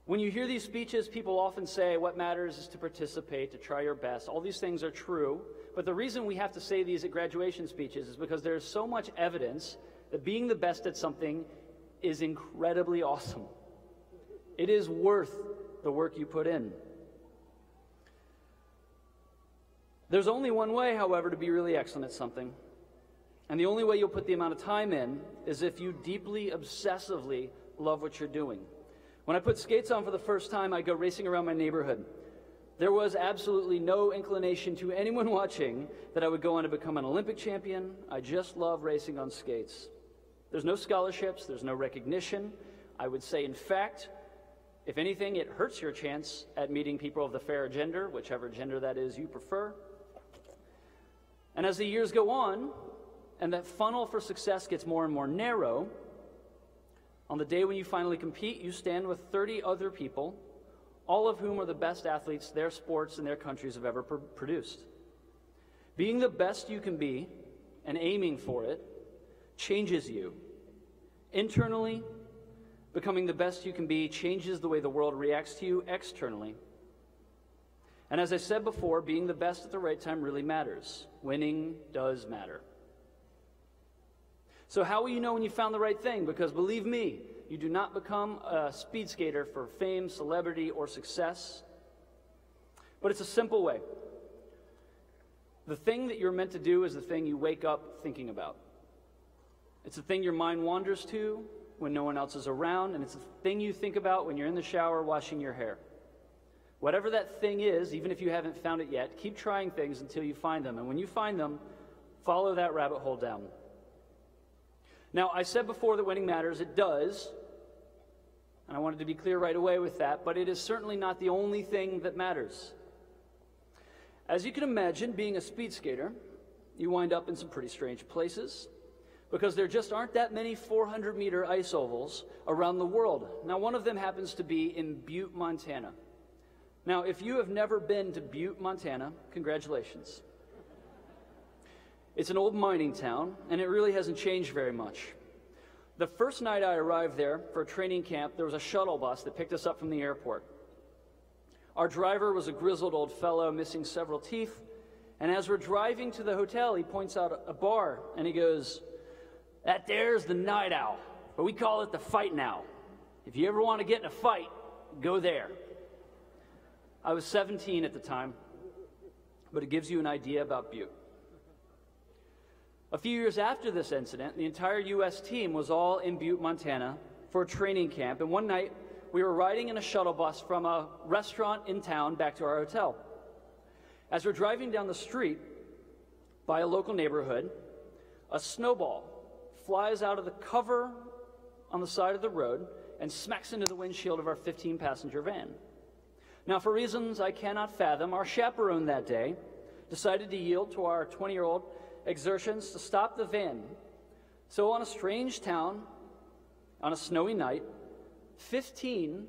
[SPEAKER 9] When you hear these speeches, people often say what matters is to participate, to try your best. All these things are true, but the reason we have to say these at graduation speeches is because there's so much evidence that being the best at something is incredibly awesome. It is worth the work you put in. There's only one way, however, to be really excellent at something. And the only way you'll put the amount of time in is if you deeply, obsessively love what you're doing. When I put skates on for the first time, I go racing around my neighborhood. There was absolutely no inclination to anyone watching that I would go on to become an Olympic champion. I just love racing on skates. There's no scholarships, there's no recognition. I would say, in fact, if anything, it hurts your chance at meeting people of the fair gender, whichever gender that is you prefer. And as the years go on, and that funnel for success gets more and more narrow, on the day when you finally compete, you stand with 30 other people, all of whom are the best athletes their sports and their countries have ever produced. Being the best you can be and aiming for it changes you. Internally, becoming the best you can be changes the way the world reacts to you externally. And as I said before, being the best at the right time really matters. Winning does matter. So how will you know when you found the right thing? Because believe me, you do not become a speed skater for fame, celebrity, or success. But it's a simple way. The thing that you're meant to do is the thing you wake up thinking about. It's the thing your mind wanders to when no one else is around, and it's the thing you think about when you're in the shower washing your hair. Whatever that thing is, even if you haven't found it yet, keep trying things until you find them. And when you find them, follow that rabbit hole down. Now, I said before that winning matters. It does. And I wanted to be clear right away with that, but it is certainly not the only thing that matters. As you can imagine, being a speed skater, you wind up in some pretty strange places because there just aren't that many 400-meter ice ovals around the world. Now, one of them happens to be in Butte, Montana. Now, if you have never been to Butte, Montana, congratulations. It's an old mining town, and it really hasn't changed very much. The first night I arrived there for a training camp, there was a shuttle bus that picked us up from the airport. Our driver was a grizzled old fellow missing several teeth, and as we're driving to the hotel, he points out a bar, and he goes, "That there's the Night Owl, but we call it the Fight Now. If you ever want to get in a fight, go there." I was 17 at the time, but it gives you an idea about Butte. A few years after this incident, the entire U.S. team was all in Butte, Montana for a training camp, and one night we were riding in a shuttle bus from a restaurant in town back to our hotel. As we're driving down the street by a local neighborhood, a snowball flies out of the cover on the side of the road and smacks into the windshield of our 15-passenger van. Now, for reasons I cannot fathom, our chaperone that day decided to yield to our 20-year-old exertions to stop the van. So on a strange town, on a snowy night, 15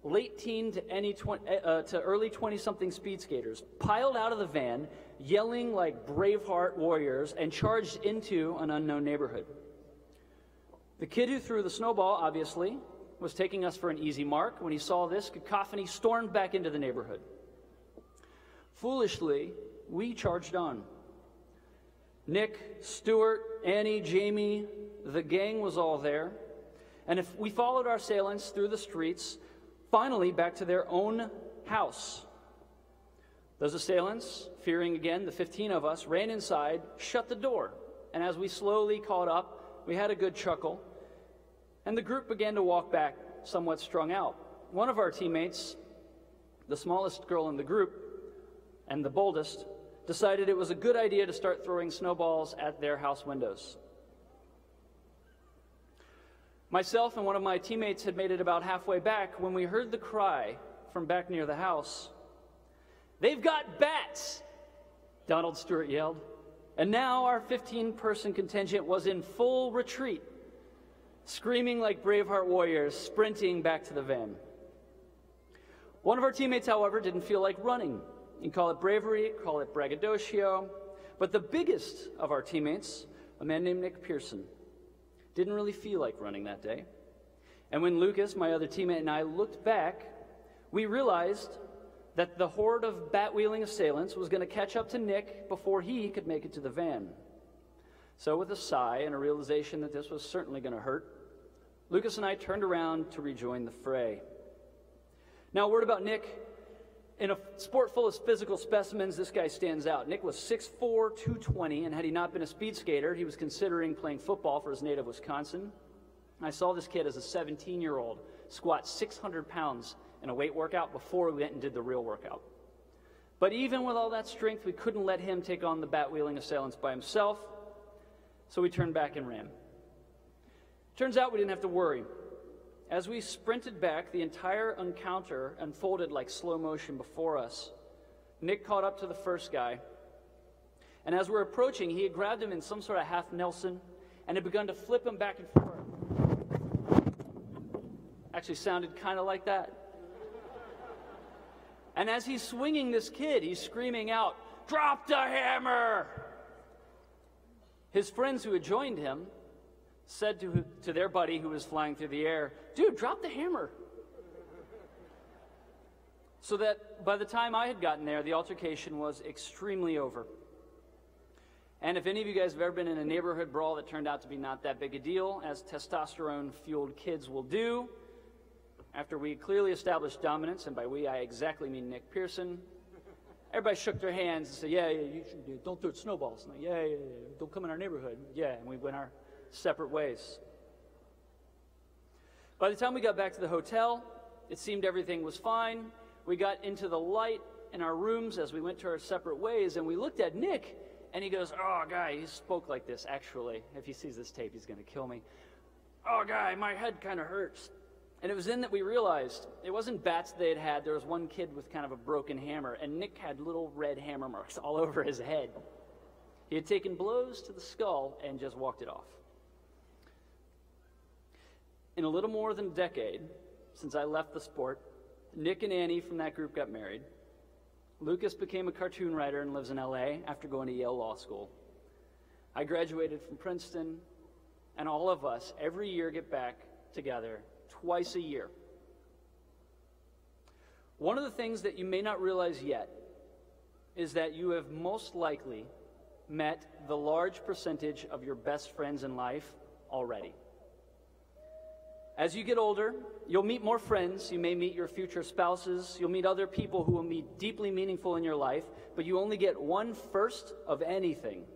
[SPEAKER 9] late teen to early 20-something speed skaters piled out of the van, yelling like Braveheart warriors, and charged into an unknown neighborhood. The kid who threw the snowball, obviously, was taking us for an easy mark. When he saw this cacophony, stormed back into the neighborhood. Foolishly, we charged on. Nick, Stuart, Annie, Jamie, the gang was all there. And if we followed our assailants through the streets, finally back to their own house. Those assailants, fearing again the 15 of us, ran inside, shut the door. And as we slowly caught up, we had a good chuckle. And the group began to walk back, somewhat strung out. One of our teammates, the smallest girl in the group, and the boldest, decided it was a good idea to start throwing snowballs at their house windows. Myself and one of my teammates had made it about halfway back when we heard the cry from back near the house. "They've got bats!" Donald Stewart yelled. And now our 15-person contingent was in full retreat, screaming like Braveheart warriors, sprinting back to the van. One of our teammates, however, didn't feel like running. You can call it bravery, call it braggadocio, but the biggest of our teammates, a man named Nick Pearson, didn't really feel like running that day. And when Lucas, my other teammate, and I looked back, we realized that the horde of bat-wheeling assailants was going to catch up to Nick before he could make it to the van. So with a sigh and a realization that this was certainly going to hurt, Lucas and I turned around to rejoin the fray. Now, a word about Nick. In a sport full of physical specimens, this guy stands out. Nick was 6'4", 220, and had he not been a speed skater, he was considering playing football for his native Wisconsin. I saw this kid as a 17-year-old squat 600 pounds in a weight workout before we went and did the real workout. But even with all that strength, we couldn't let him take on the bat-wheeling assailants by himself, so we turned back and ran. Turns out we didn't have to worry. As we sprinted back, the entire encounter unfolded like slow motion before us. Nick caught up to the first guy, and as we're approaching, he had grabbed him in some sort of half Nelson and had begun to flip him back and forth. Actually sounded kind of like that. And as he's swinging this kid, he's screaming out, "Drop the hammer!" His friends who had joined him said to their buddy who was flying through the air, "Dude, drop the hammer." So that by the time I had gotten there, the altercation was extremely over. And if any of you guys have ever been in a neighborhood brawl that turned out to be not that big a deal, as testosterone-fueled kids will do, after we clearly established dominance, and by we I exactly mean Nick Pearson, everybody shook their hands and said, yeah, you should, don't throw snowballs. And yeah, don't come in our neighborhood. Yeah, and we went our separate ways. By the time we got back to the hotel, it seemed everything was fine. We got into the light in our rooms as we went to our separate ways, and we looked at Nick, and he goes, "Oh, guy," he spoke like this, actually. If he sees this tape, he's going to kill me. "Oh, guy, my head kind of hurts." And it was then that we realized it wasn't bats they had. There was one kid with kind of a broken hammer, and Nick had little red hammer marks all over his head. He had taken blows to the skull and just walked it off. In a little more than a decade since I left the sport, Nick and Annie from that group got married. Lucas became a cartoon writer and lives in LA after going to Yale Law School. I graduated from Princeton, and all of us every year get back together twice a year. One of the things that you may not realize yet is that you have most likely met the large percentage of your best friends in life already. As you get older, you'll meet more friends. You may meet your future spouses. You'll meet other people who will be deeply meaningful in your life, but you only get one first of anything.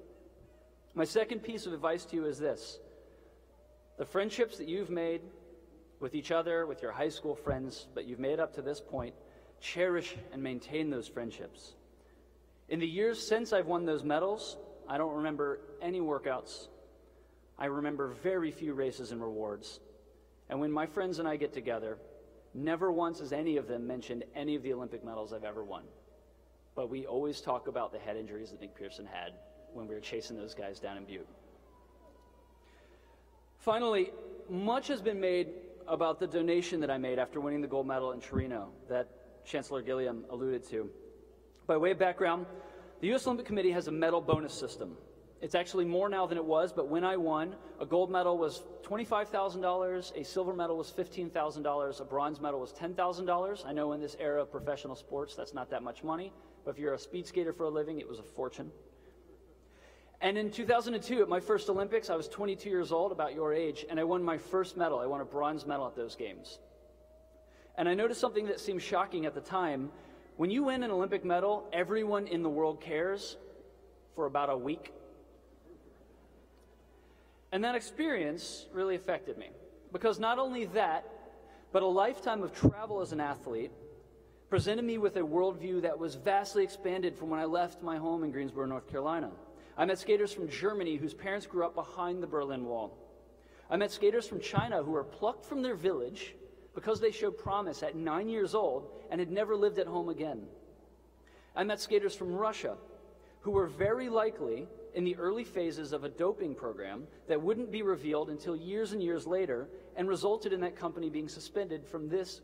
[SPEAKER 9] My second piece of advice to you is this: the friendships that you've made with each other, with your high school friends, but you've made up to this point, cherish and maintain those friendships. In the years since I've won those medals, I don't remember any workouts. I remember very few races and rewards. And when my friends and I get together, never once has any of them mentioned any of the Olympic medals I've ever won. But we always talk about the head injuries that Nick Pearson had when we were chasing those guys down in Butte. Finally, much has been made about the donation that I made after winning the gold medal in Torino that Chancellor Gilliam alluded to. By way of background, the U.S. Olympic Committee has a medal bonus system. It's actually more now than it was, but when I won, a gold medal was $25,000, a silver medal was $15,000, a bronze medal was $10,000. I know in this era of professional sports, that's not that much money, but if you're a speed skater for a living, it was a fortune. And in 2002, at my first Olympics, I was 22 years old, about your age, and I won my first medal. I won a bronze medal at those games. And I noticed something that seemed shocking at the time. When you win an Olympic medal, everyone in the world cares for about a week. And that experience really affected me, because not only that, but a lifetime of travel as an athlete presented me with a worldview that was vastly expanded from when I left my home in Greensboro, North Carolina. I met skaters from Germany whose parents grew up behind the Berlin Wall. I met skaters from China who were plucked from their village because they showed promise at 9 years old and had never lived at home again. I met skaters from Russia who were very likely in the early phases of a doping program that wouldn't be revealed until years and years later and resulted in that company being suspended from this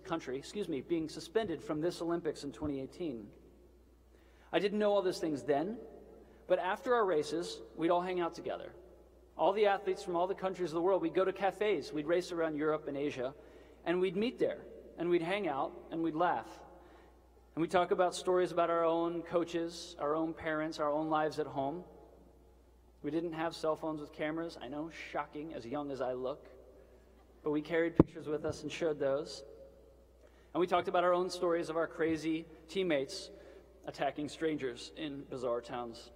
[SPEAKER 9] being suspended from this Olympics in 2018. I didn't know all those things then, but after our races, we'd all hang out together. All the athletes from all the countries of the world, we'd go to cafes, we'd race around Europe and Asia, and we'd meet there, and we'd hang out, and we'd laugh. And we'd talk about stories about our own coaches, our own parents, our own lives at home. We didn't have cell phones with cameras. I know, shocking, as young as I look. But we carried pictures with us and showed those. And we talked about our own stories of our crazy teammates attacking strangers in bizarre towns.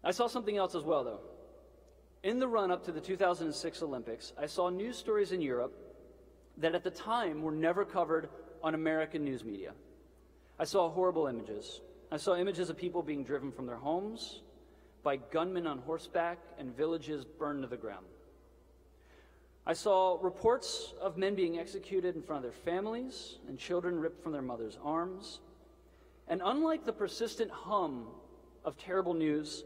[SPEAKER 9] I saw something else as well, though. In the run-up to the 2006 Olympics, I saw news stories in Europe that at the time were never covered on American news media. I saw horrible images. I saw images of people being driven from their homes by gunmen on horseback and villages burned to the ground. I saw reports of men being executed in front of their families and children ripped from their mothers' arms. And unlike the persistent hum of terrible news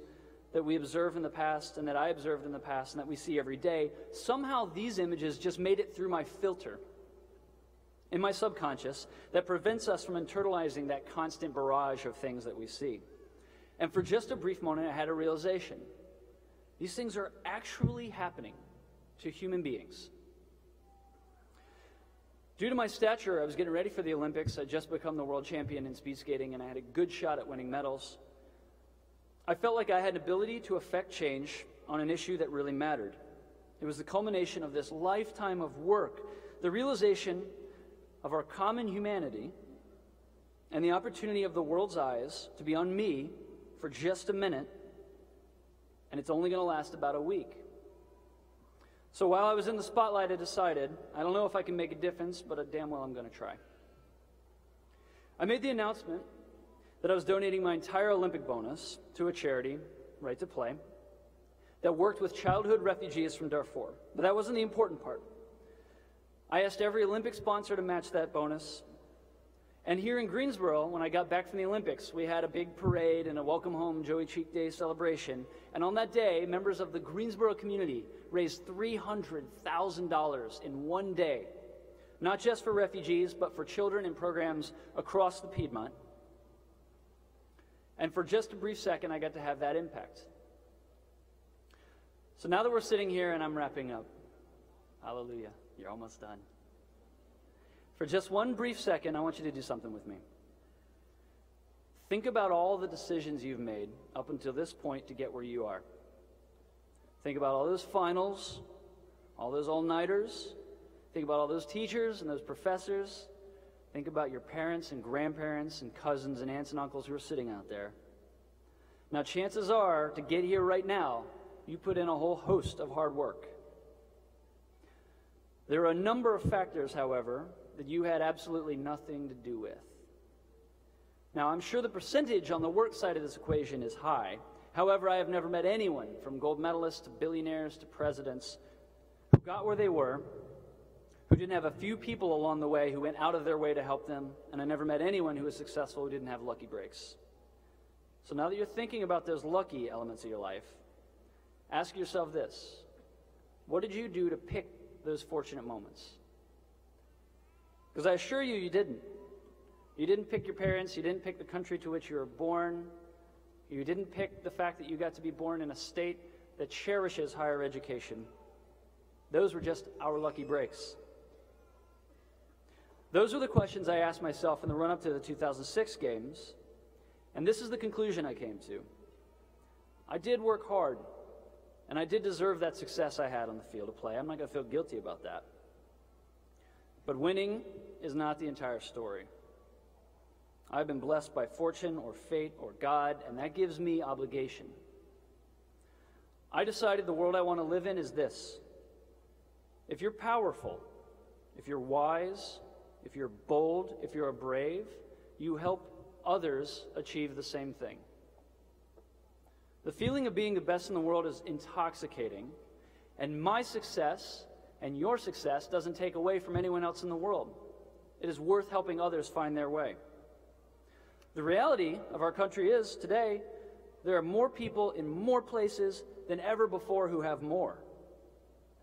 [SPEAKER 9] that we observe in the past and that I observed in the past and that we see every day, somehow these images just made it through my filter in my subconscious that prevents us from internalizing that constant barrage of things that we see. And for just a brief moment, I had a realization. These things are actually happening to human beings. Due to my stature, I was getting ready for the Olympics. I'd just become the world champion in speed skating, and I had a good shot at winning medals. I felt like I had an ability to affect change on an issue that really mattered. It was the culmination of this lifetime of work, the realization of our common humanity, and the opportunity of the world's eyes to be on me for just a minute, and it's only going to last about a week. So while I was in the spotlight, I decided, I don't know if I can make a difference, but damn well I'm going to try. I made the announcement that I was donating my entire Olympic bonus to a charity, Right to Play, that worked with childhood refugees from Darfur. But that wasn't the important part. I asked every Olympic sponsor to match that bonus. And here in Greensboro, when I got back from the Olympics, we had a big parade and a Welcome Home Joey Cheek Day celebration. And on that day, members of the Greensboro community raised $300,000 in one day, not just for refugees, but for children in programs across the Piedmont. And for just a brief second, I got to have that impact. So now that we're sitting here and I'm wrapping up, hallelujah, you're almost done. For just one brief second, I want you to do something with me. Think about all the decisions you've made up until this point to get where you are. Think about all those finals, all those all-nighters. Think about all those teachers and those professors. Think about your parents and grandparents and cousins and aunts and uncles who are sitting out there. Now, chances are, to get here right now, you put in a whole host of hard work. There are a number of factors, however, that you had absolutely nothing to do with. Now, I'm sure the percentage on the work side of this equation is high. However, I have never met anyone, from gold medalists to billionaires to presidents, who got where they were, who didn't have a few people along the way who went out of their way to help them, and I never met anyone who was successful who didn't have lucky breaks. So now that you're thinking about those lucky elements of your life, ask yourself this: what did you do to pick those fortunate moments? Because I assure you, you didn't. You didn't pick your parents. You didn't pick the country to which you were born. You didn't pick the fact that you got to be born in a state that cherishes higher education. Those were just our lucky breaks. Those are the questions I asked myself in the run-up to the 2006 Games, and this is the conclusion I came to. I did work hard, and I did deserve that success I had on the field of play. I'm not going to feel guilty about that. But winning is not the entire story. I've been blessed by fortune or fate or God, and that gives me obligation. I decided the world I want to live in is this: if you're powerful, if you're wise, if you're bold, if you're brave, you help others achieve the same thing. The feeling of being the best in the world is intoxicating, And my success and your success doesn't take away from anyone else in the world. It is worth helping others find their way. The reality of our country is, today, there are more people in more places than ever before who have more.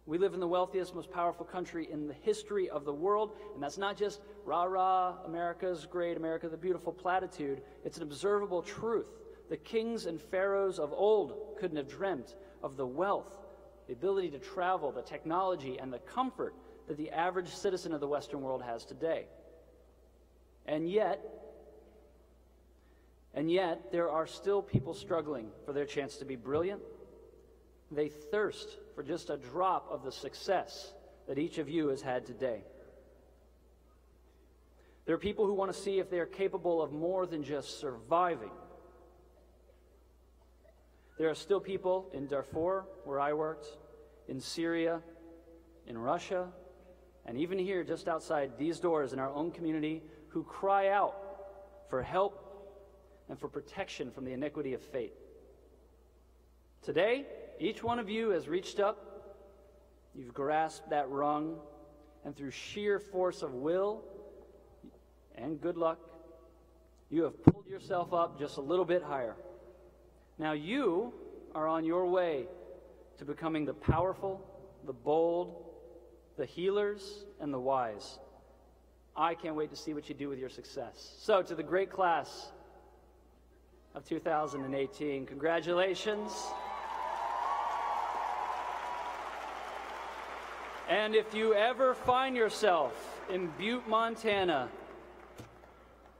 [SPEAKER 9] We live in the wealthiest, most powerful country in the history of the world, and that's not just rah-rah, America's great, America the beautiful platitude. It's an observable truth. The kings and pharaohs of old couldn't have dreamt of the wealth, the ability to travel, the technology, and the comfort that the average citizen of the Western world has today. And yet, there are still people struggling for their chance to be brilliant. They thirst for just a drop of the success that each of you has had today. There are people who want to see if they are capable of more than just surviving. There are still people in Darfur, where I worked, in Syria, in Russia, and even here just outside these doors in our own community, who cry out for help and for protection from the iniquity of fate. Today, each one of you has reached up, you've grasped that rung, and through sheer force of will and good luck, you have pulled yourself up just a little bit higher. Now you are on your way to becoming the powerful, the bold, the healers, and the wise. I can't wait to see what you do with your success. So, to the great class of 2018, congratulations. And if you ever find yourself in Butte, Montana,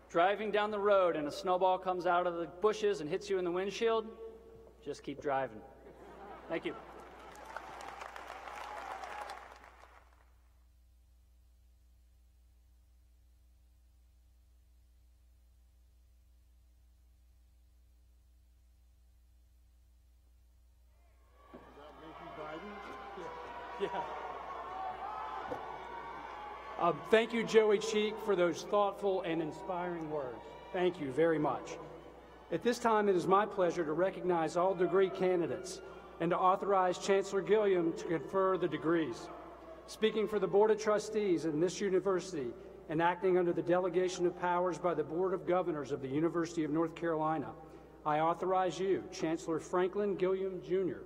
[SPEAKER 9] driving down the road and a snowball comes out of the bushes and hits you in the windshield, just keep driving. Thank you.
[SPEAKER 10] Thank you, Joey Cheek, for those thoughtful and inspiring words. Thank you very much. At this time, it is my pleasure to recognize all degree candidates and to authorize Chancellor Gilliam to confer the degrees. Speaking for the Board of Trustees in this university and acting under the delegation of powers by the Board of Governors of the University of North Carolina, I authorize you, Chancellor Franklin Gilliam, Jr.,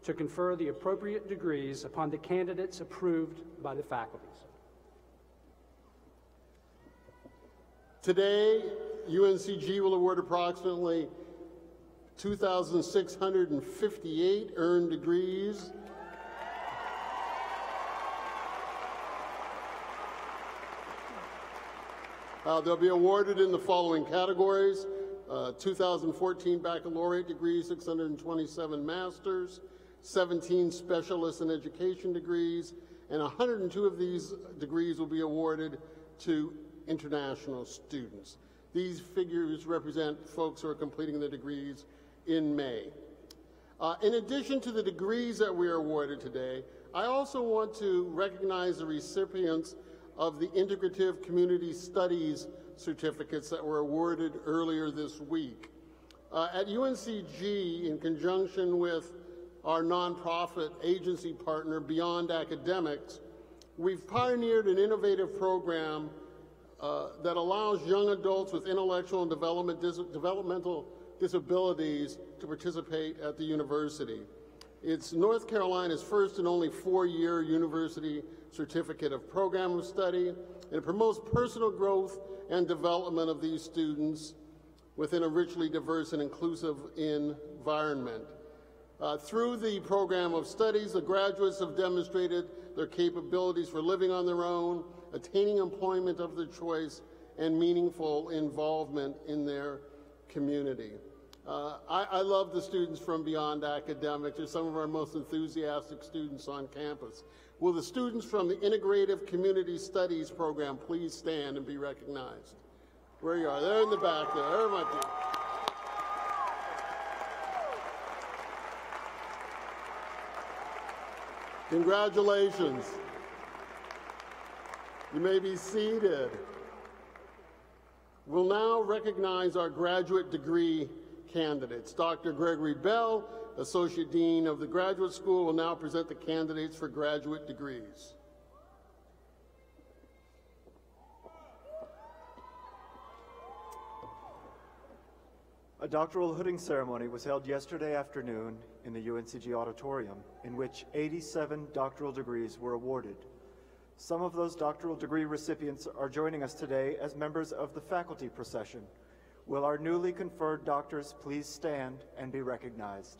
[SPEAKER 10] to confer the appropriate degrees upon the candidates approved by the faculties.
[SPEAKER 4] Today, UNCG will award approximately 2,658 earned degrees. They'll be awarded in the following categories: 2014 baccalaureate degrees, 627 masters, 17 specialists in education degrees, and 102 of these degrees will be awarded to international students. These figures represent folks who are completing their degrees in May. In addition to the degrees that we are awarded today, I also want to recognize the recipients of the Integrative Community Studies certificates that were awarded earlier this week. At UNCG, in conjunction with our nonprofit agency partner, Beyond Academics, we've pioneered an innovative program that allows young adults with intellectual and developmental disabilities to participate at the university. It's North Carolina's first and only 4-year university certificate of program of study, and it promotes personal growth and development of these students within a richly diverse and inclusive environment. Through the program of studies, the graduates have demonstrated their capabilities for living on their own, attaining employment of their choice, and meaningful involvement in their community. I love the students from Beyond Academics. They're some of our most enthusiastic students on campus. Will the students from the Integrative Community Studies program please stand and be recognized? Where you are, they're in the back there. There might be. Congratulations. You may be seated. We'll now recognize our graduate degree candidates. Dr. Gregory Bell, Associate Dean of the Graduate School, will now present the candidates for graduate degrees.
[SPEAKER 11] A doctoral hooding ceremony was held yesterday afternoon in the UNCG auditorium, in which 87 doctoral degrees were awarded. Some of those doctoral degree recipients are joining us today as members of the faculty procession. Will our newly conferred doctors please stand and be recognized?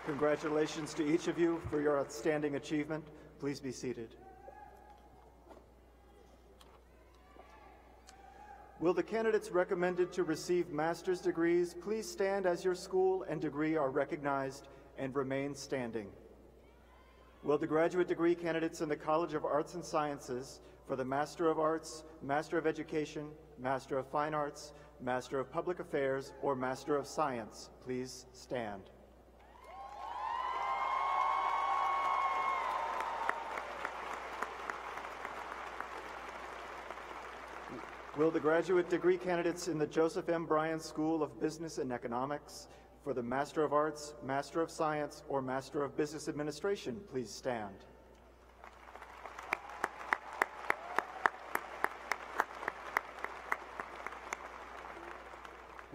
[SPEAKER 11] Congratulations to each of you for your outstanding achievement. Please be seated. Will the candidates recommended to receive master's degrees please stand as your school and degree are recognized and remain standing? Will the graduate degree candidates in the College of Arts and Sciences for the Master of Arts, Master of Education, Master of Fine Arts, Master of Public Affairs, or Master of Science please stand? Will the graduate degree candidates in the Joseph M. Bryan School of Business and Economics for the Master of Arts, Master of Science, or Master of Business Administration please stand?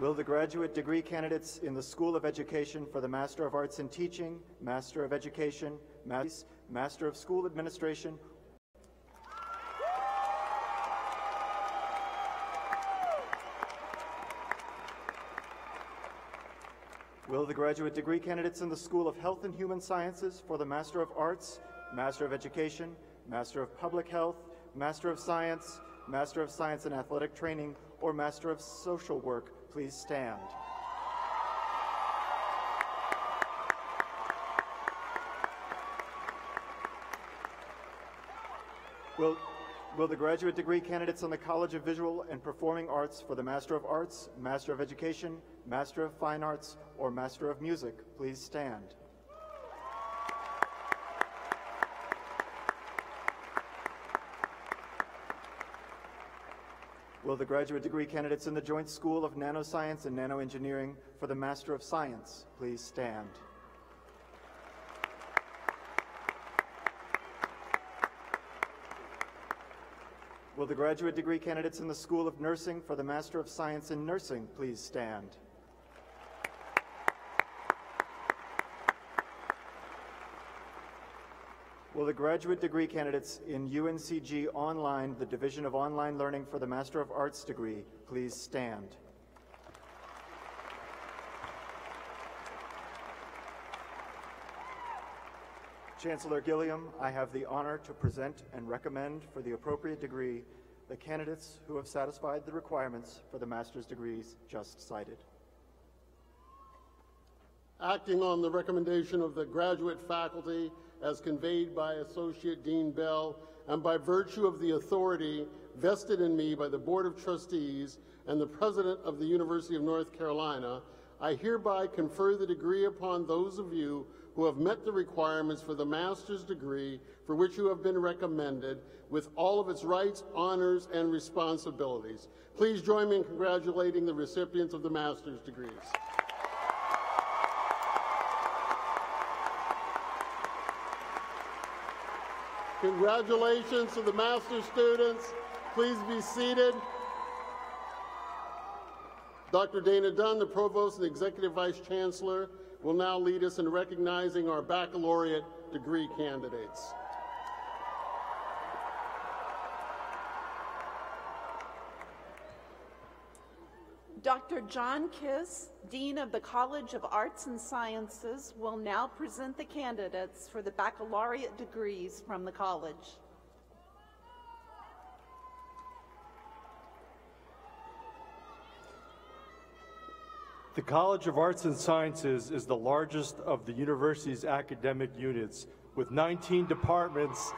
[SPEAKER 11] Will the graduate degree candidates in the School of Education for the Master of Arts in Teaching, Master of Education, Master of School Administration, will the graduate degree candidates in the School of Health and Human Sciences for the Master of Arts, Master of Education, Master of Public Health, Master of Science and Athletic Training, or Master of Social Work please stand? Will the graduate degree candidates in the College of Visual and Performing Arts for the Master of Arts, Master of Education, Master of Fine Arts, or Master of Music please stand? Will the graduate degree candidates in the Joint School of Nanoscience and Nanoengineering for the Master of Science please stand? Will the graduate degree candidates in the School of Nursing for the Master of Science in Nursing please stand? Will the graduate degree candidates in UNCG Online, the Division of Online Learning for the Master of Arts degree, please stand? Chancellor Gilliam, I have the honor to present and recommend for the appropriate degree the candidates who have satisfied the requirements for the master's degrees just cited.
[SPEAKER 4] Acting on the recommendation of the graduate faculty as conveyed by Associate Dean Bell and by virtue of the authority vested in me by the Board of Trustees and the President of the University of North Carolina, I hereby confer the degree upon those of you who have met the requirements for the master's degree for which you have been recommended, with all of its rights, honors, and responsibilities. Please join me in congratulating the recipients of the master's degrees. Congratulations to the master's students. Please be seated. Dr. Dana Dunn, the Provost and Executive Vice Chancellor, will now lead us in recognizing our baccalaureate degree candidates.
[SPEAKER 12] Dr. John Kiss, Dean of the College of Arts and Sciences, will now present the candidates for the baccalaureate degrees from the college.
[SPEAKER 13] The College of Arts and Sciences is the largest of the university's academic units, with 19 departments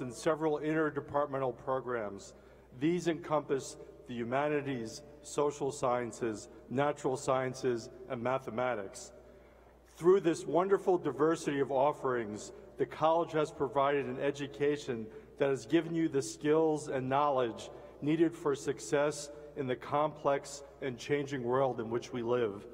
[SPEAKER 13] and several interdepartmental programs. These encompass the humanities, social sciences, natural sciences, and mathematics. Through this wonderful diversity of offerings, the college has provided an education that has given you the skills and knowledge needed for success in the complex and changing world in which we live.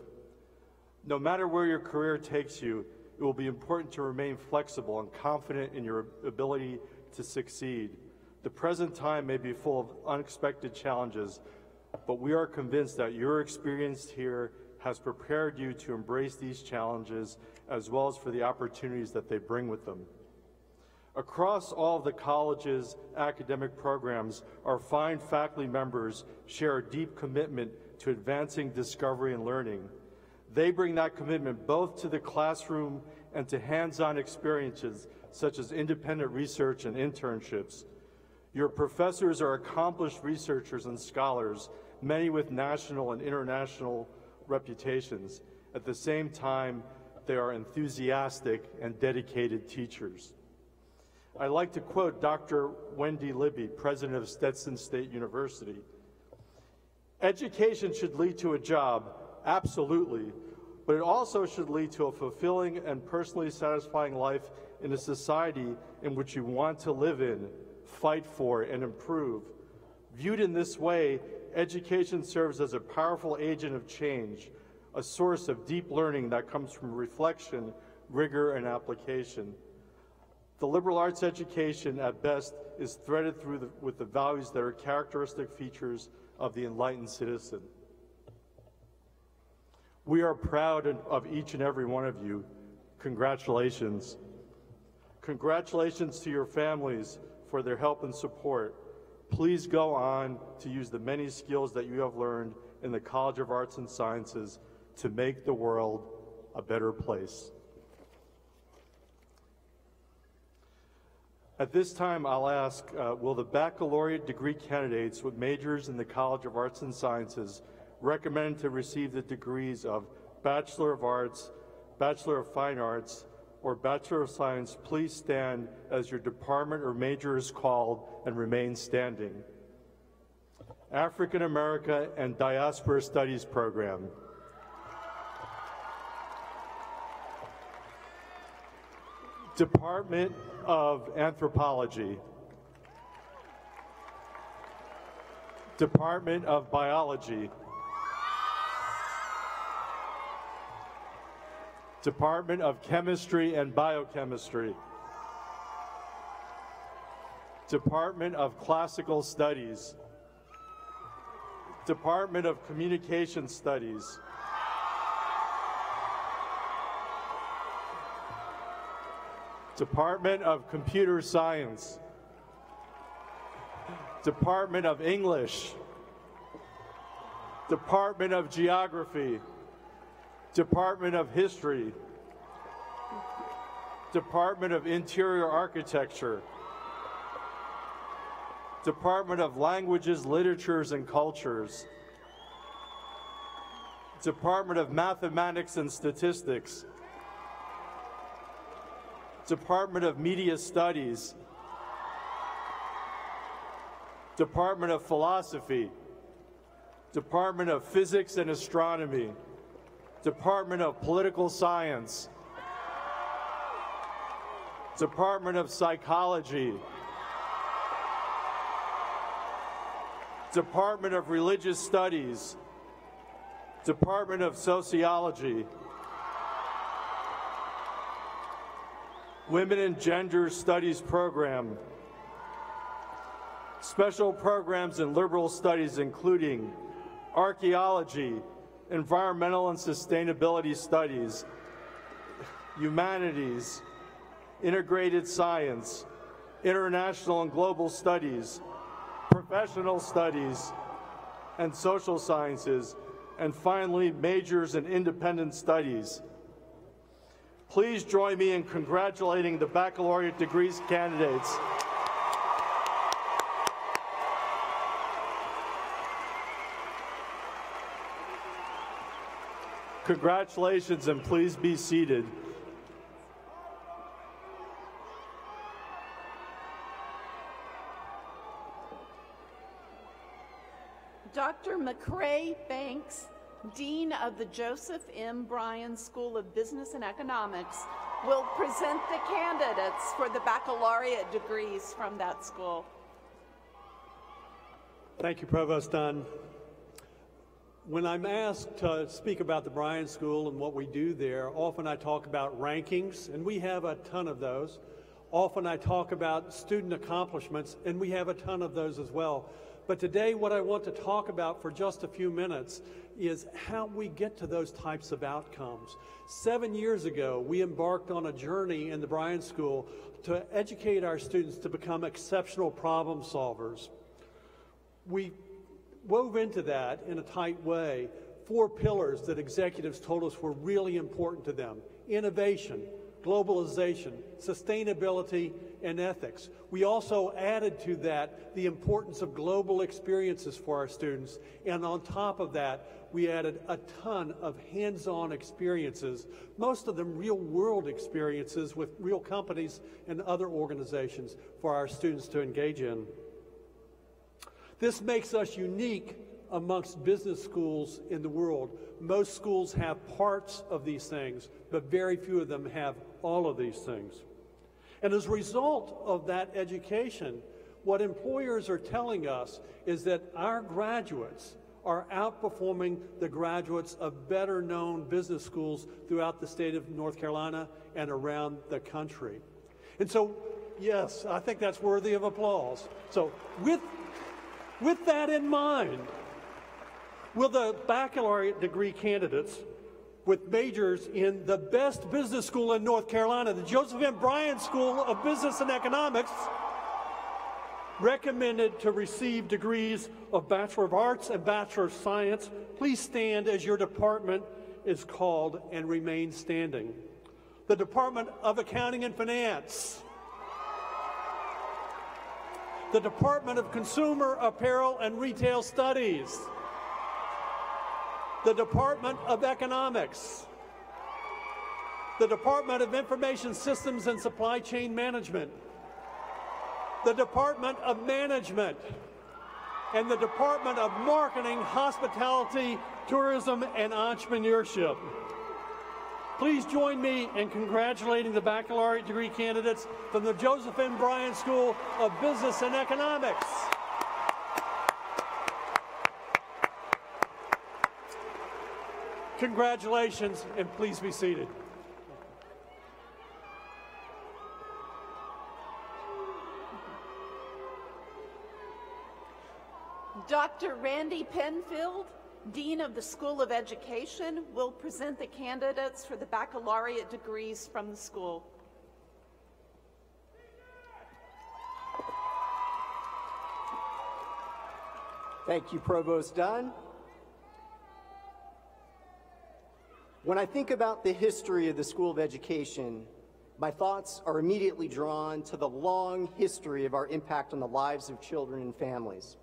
[SPEAKER 13] No matter where your career takes you, it will be important to remain flexible and confident in your ability to succeed. The present time may be full of unexpected challenges, but we are convinced that your experience here has prepared you to embrace these challenges as well as for the opportunities that they bring with them. Across all of the college's academic programs, our fine faculty members share a deep commitment to advancing discovery and learning. They bring that commitment both to the classroom and to hands-on experiences such as independent research and internships. Your professors are accomplished researchers and scholars, many with national and international reputations. At the same time, they are enthusiastic and dedicated teachers. I'd like to quote Dr. Wendy Libby, president of Stetson State University. Education should lead to a job, absolutely, but it also should lead to a fulfilling and personally satisfying life in a society in which you want to live in, fight for, and improve. Viewed in this way, education serves as a powerful agent of change, a source of deep learning that comes from reflection, rigor, and application. The liberal arts education, at best, is threaded through with the values that are characteristic features of the enlightened citizen. We are proud of each and every one of you. Congratulations. Congratulations to your families for their help and support. Please go on to use the many skills that you have learned in the College of Arts and Sciences to make the world a better place. At this time, I'll ask, will the baccalaureate degree candidates with majors in the College of Arts and Sciences recommended to receive the degrees of Bachelor of Arts, Bachelor of Fine Arts, or Bachelor of Science please stand as your department or major is called and remain standing? African America and Diaspora Studies program. Department of Anthropology. Department of Biology. Department of Chemistry and Biochemistry. Department of Classical Studies. Department of Communication Studies. Department of Computer Science. Department of English. Department of Geography. Department of History. Department of Interior Architecture. Department of Languages, Literatures, and Cultures. Department of Mathematics and Statistics. Department of Media Studies. Department of Philosophy. Department of Physics and Astronomy. Department of Political Science. Department of Psychology. Department of Religious Studies. Department of Sociology. Women and Gender Studies program. Special programs in liberal studies including archaeology, environmental and sustainability studies, humanities, integrated science, international and global studies, professional studies, and social sciences, and finally, majors in independent studies. Please join me in congratulating the baccalaureate degrees candidates. Congratulations, and please be seated.
[SPEAKER 12] Dr. Dr. McCrae Banks, Dean of the Joseph M. Bryan School of Business and Economics, will present the candidates for the baccalaureate degrees from that school.
[SPEAKER 14] Thank you, Provost Dunn. When I'm asked to speak about the Bryan School and what we do there, often I talk about rankings, and we have a ton of those. Often I talk about student accomplishments, and we have a ton of those as well. But today what I want to talk about for just a few minutes is how we get to those types of outcomes. 7 years ago, we embarked on a journey in the Bryan School to educate our students to become exceptional problem solvers. We wove into that in a tight way 4 pillars that executives told us were really important to them: innovation, globalization, sustainability, and ethics. We also added to that the importance of global experiences for our students, and on top of that, we added a ton of hands-on experiences, most of them real-world experiences with real companies and other organizations for our students to engage in. This makes us unique amongst business schools in the world. Most schools have parts of these things, but very few of them have all of these things. And as a result of that education, what employers are telling us is that our graduates are outperforming the graduates of better-known business schools throughout the state of North Carolina and around the country. And so, yes, I think that's worthy of applause. So with that in mind, will the baccalaureate degree candidates with majors in the best business school in North Carolina, the Joseph M. Bryan School of Business and Economics, recommended to receive degrees of Bachelor of Arts and Bachelor of Science, please stand as your department is called and remain standing. The Department of Accounting and Finance. The Department of Consumer, Apparel, and Retail Studies. The Department of Economics. The Department of Information Systems and Supply Chain Management. The Department of Management. And the Department of Marketing, Hospitality, Tourism, and Entrepreneurship. Please join me in congratulating the baccalaureate degree candidates from the Joseph M. Bryan School of Business and Economics. Congratulations, and please be seated.
[SPEAKER 12] Dr. Randy Penfield, Dean of the School of Education, will present the candidates for the baccalaureate degrees from the school.
[SPEAKER 15] Thank you, Provost Dunn. When I think about the history of the School of Education, my thoughts are immediately drawn to the long history of our impact on the lives of children and families.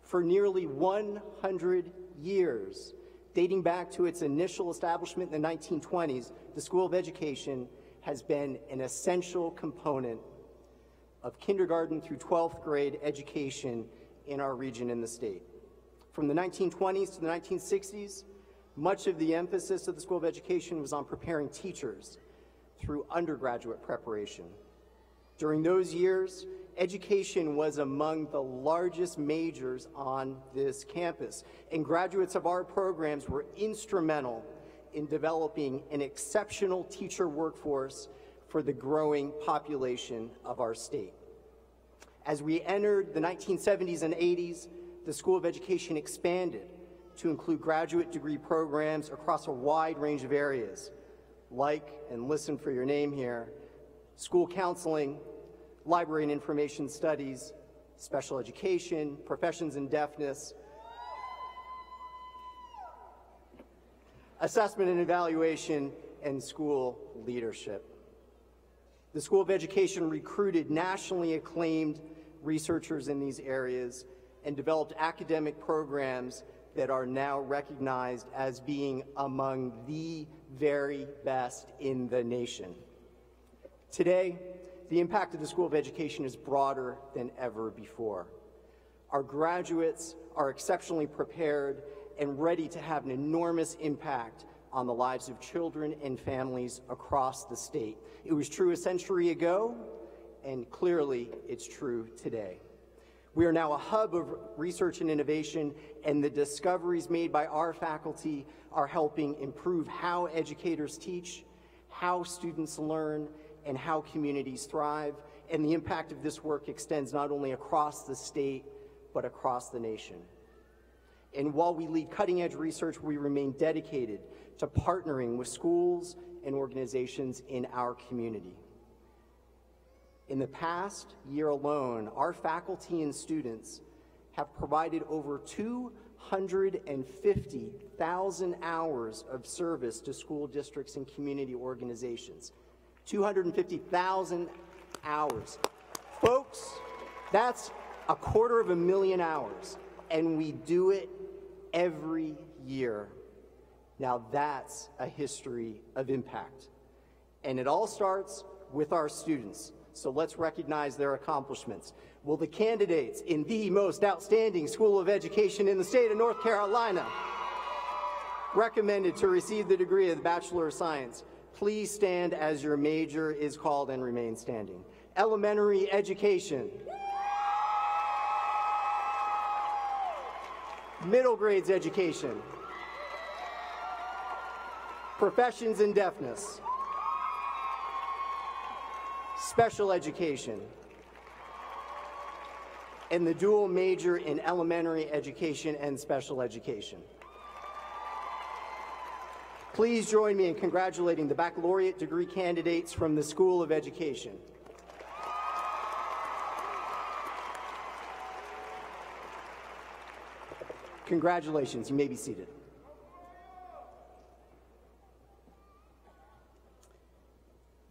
[SPEAKER 15] For nearly 100 years, dating back to its initial establishment in the 1920s, the School of Education has been an essential component of kindergarten through 12th grade education in our region and the state. From the 1920s to the 1960s, much of the emphasis of the School of Education was on preparing teachers through undergraduate preparation. During those years, education was among the largest majors on this campus, and graduates of our programs were instrumental in developing an exceptional teacher workforce for the growing population of our state. As we entered the 1970s and 80s, the School of Education expanded to include graduate degree programs across a wide range of areas, like, and listen for your name here, school counseling, library and information studies, special education, professions in deafness, assessment and evaluation, and school leadership. The School of Education recruited nationally acclaimed researchers in these areas and developed academic programs that are now recognized as being among the very best in the nation. Today, the impact of the School of Education is broader than ever before. Our graduates are exceptionally prepared and ready to have an enormous impact on the lives of children and families across the state. It was true a century ago, and clearly it's true today. We are now a hub of research and innovation, and the discoveries made by our faculty are helping improve how educators teach, how students learn, and how communities thrive. And the impact of this work extends not only across the state, but across the nation. And while we lead cutting-edge research, we remain dedicated to partnering with schools and organizations in our community. In the past year alone, our faculty and students have provided over 250,000 hours of service to school districts and community organizations. 250,000 hours. Folks, that's 250,000 hours, and we do it every year. Now that's a history of impact. And it all starts with our students. So let's recognize their accomplishments. Will the candidates in the most outstanding school of education in the state of North Carolina, recommended to receive the degree of Bachelor of Science, please stand as your major is called and remain standing. Elementary education. Middle grades education. Professions in deafness. Special education, and the dual major in elementary education and special education. Please join me in congratulating the baccalaureate degree candidates from the School of Education. Congratulations, you may be seated.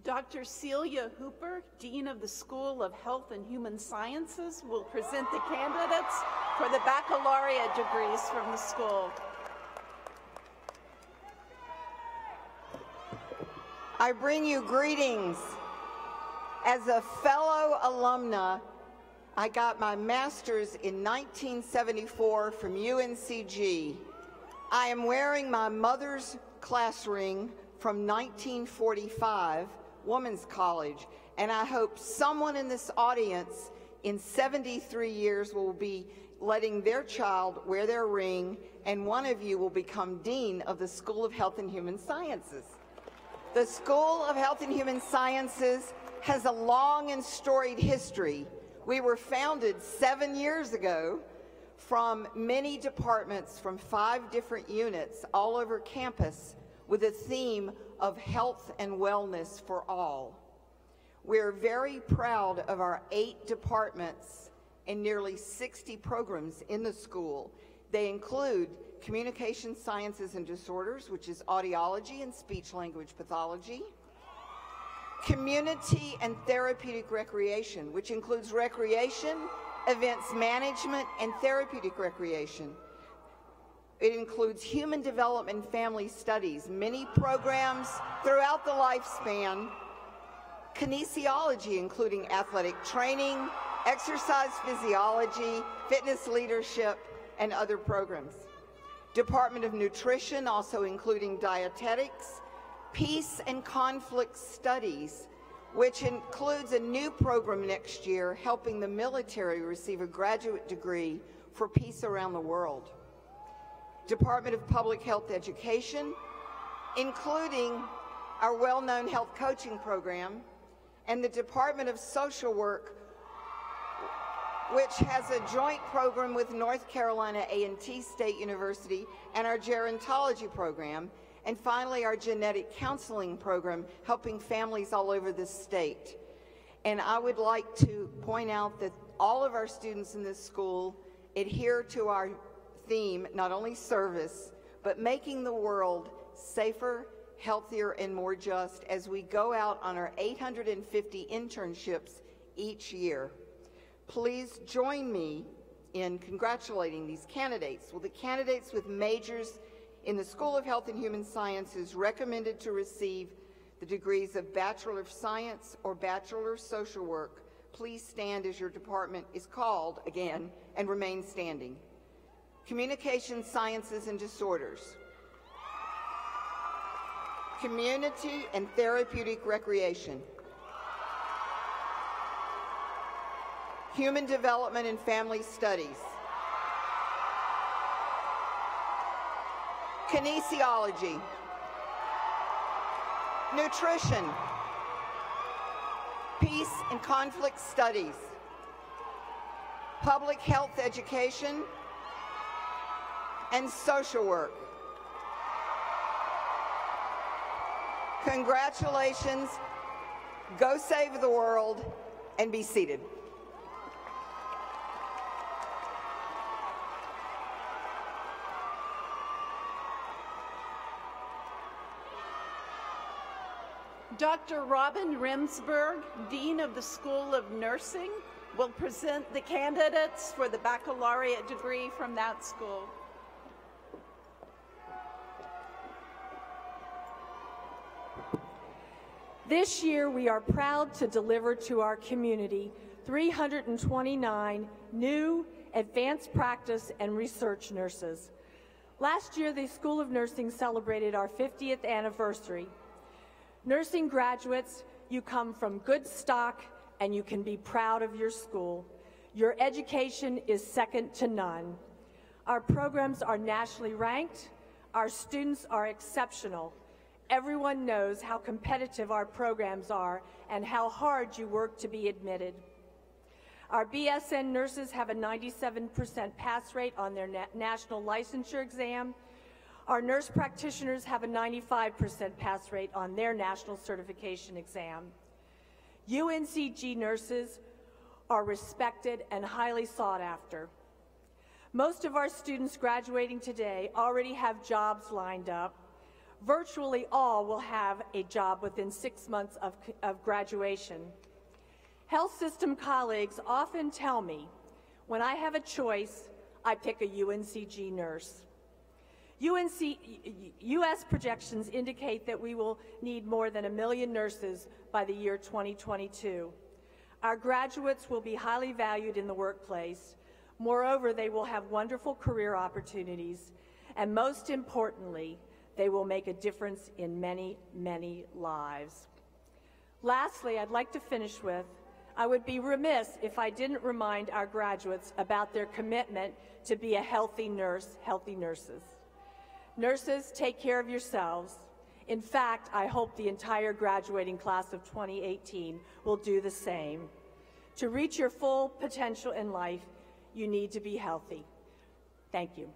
[SPEAKER 12] Dr. Celia Hooper, Dean of the School of Health and Human Sciences, will present the candidates for the baccalaureate degrees from the school.
[SPEAKER 16] I bring you greetings. As a fellow alumna, I got my master's in 1974 from UNCG. I am wearing my mother's class ring from 1945, Women's College, and I hope someone in this audience in 73 years will be letting their child wear their ring, and one of you will become Dean of the School of Health and Human Sciences. The School of Health and Human Sciences has a long and storied history. We were founded 7 years ago from many departments from 5 different units all over campus with a theme of health and wellness for all. We're very proud of our 8 departments and nearly 60 programs in the school. They include Communication Sciences and Disorders, which is audiology and speech-language pathology, Community and Therapeutic Recreation, which includes recreation, events management, and therapeutic recreation. It includes Human Development and Family Studies, many programs throughout the lifespan, kinesiology, including athletic training, exercise physiology, fitness leadership, and other programs. Department of Nutrition, also including dietetics, Peace and Conflict Studies, which includes a new program next year helping the military receive a graduate degree for peace around the world. Department of Public Health Education, including our well-known health coaching program, and the Department of Social Work, which has a joint program with North Carolina A&T State University, and our gerontology program, and finally our genetic counseling program, helping families all over the state. And I would like to point out that all of our students in this school adhere to our theme, not only service, but making the world safer, healthier, and more just as we go out on our 850 internships each year. Please join me in congratulating these candidates. Will the candidates with majors in the School of Health and Human Sciences recommended to receive the degrees of Bachelor of Science or Bachelor of Social Work, please stand as your department is called again and remain standing. Communication Sciences and Disorders, Community and Therapeutic Recreation, Human Development and Family Studies, Kinesiology, Nutrition, Peace and Conflict Studies, Public Health Education, and Social Work. Congratulations, go save the world, and be seated.
[SPEAKER 12] Dr. Robin Remsburg, Dean of the School of Nursing, will present the candidates for the baccalaureate degree from that school.
[SPEAKER 17] This year, we are proud to deliver to our community 329 new advanced practice and research nurses. Last year, the School of Nursing celebrated our 50th anniversary. Nursing graduates, you come from good stock and you can be proud of your school. Your education is second to none. Our programs are nationally ranked. Our students are exceptional. Everyone knows how competitive our programs are and how hard you work to be admitted. Our BSN nurses have a 97% pass rate on their national licensure exam. Our nurse practitioners have a 95% pass rate on their national certification exam. UNCG nurses are respected and highly sought after. Most of our students graduating today already have jobs lined up. Virtually all will have a job within 6 months of graduation. Health system colleagues often tell me, when I have a choice, I pick a UNCG nurse. U.S. projections indicate that we will need more than 1 million nurses by the year 2022. Our graduates will be highly valued in the workplace. Moreover, they will have wonderful career opportunities, and most importantly, they will make a difference in many, many lives. Lastly, I'd like to finish with, I would be remiss if I didn't remind our graduates about their commitment to be a healthy nurse, healthy nurses. Nurses, take care of yourselves. In fact, I hope the entire graduating class of 2018 will do the same. To reach your full potential in life, you need to be healthy. Thank you.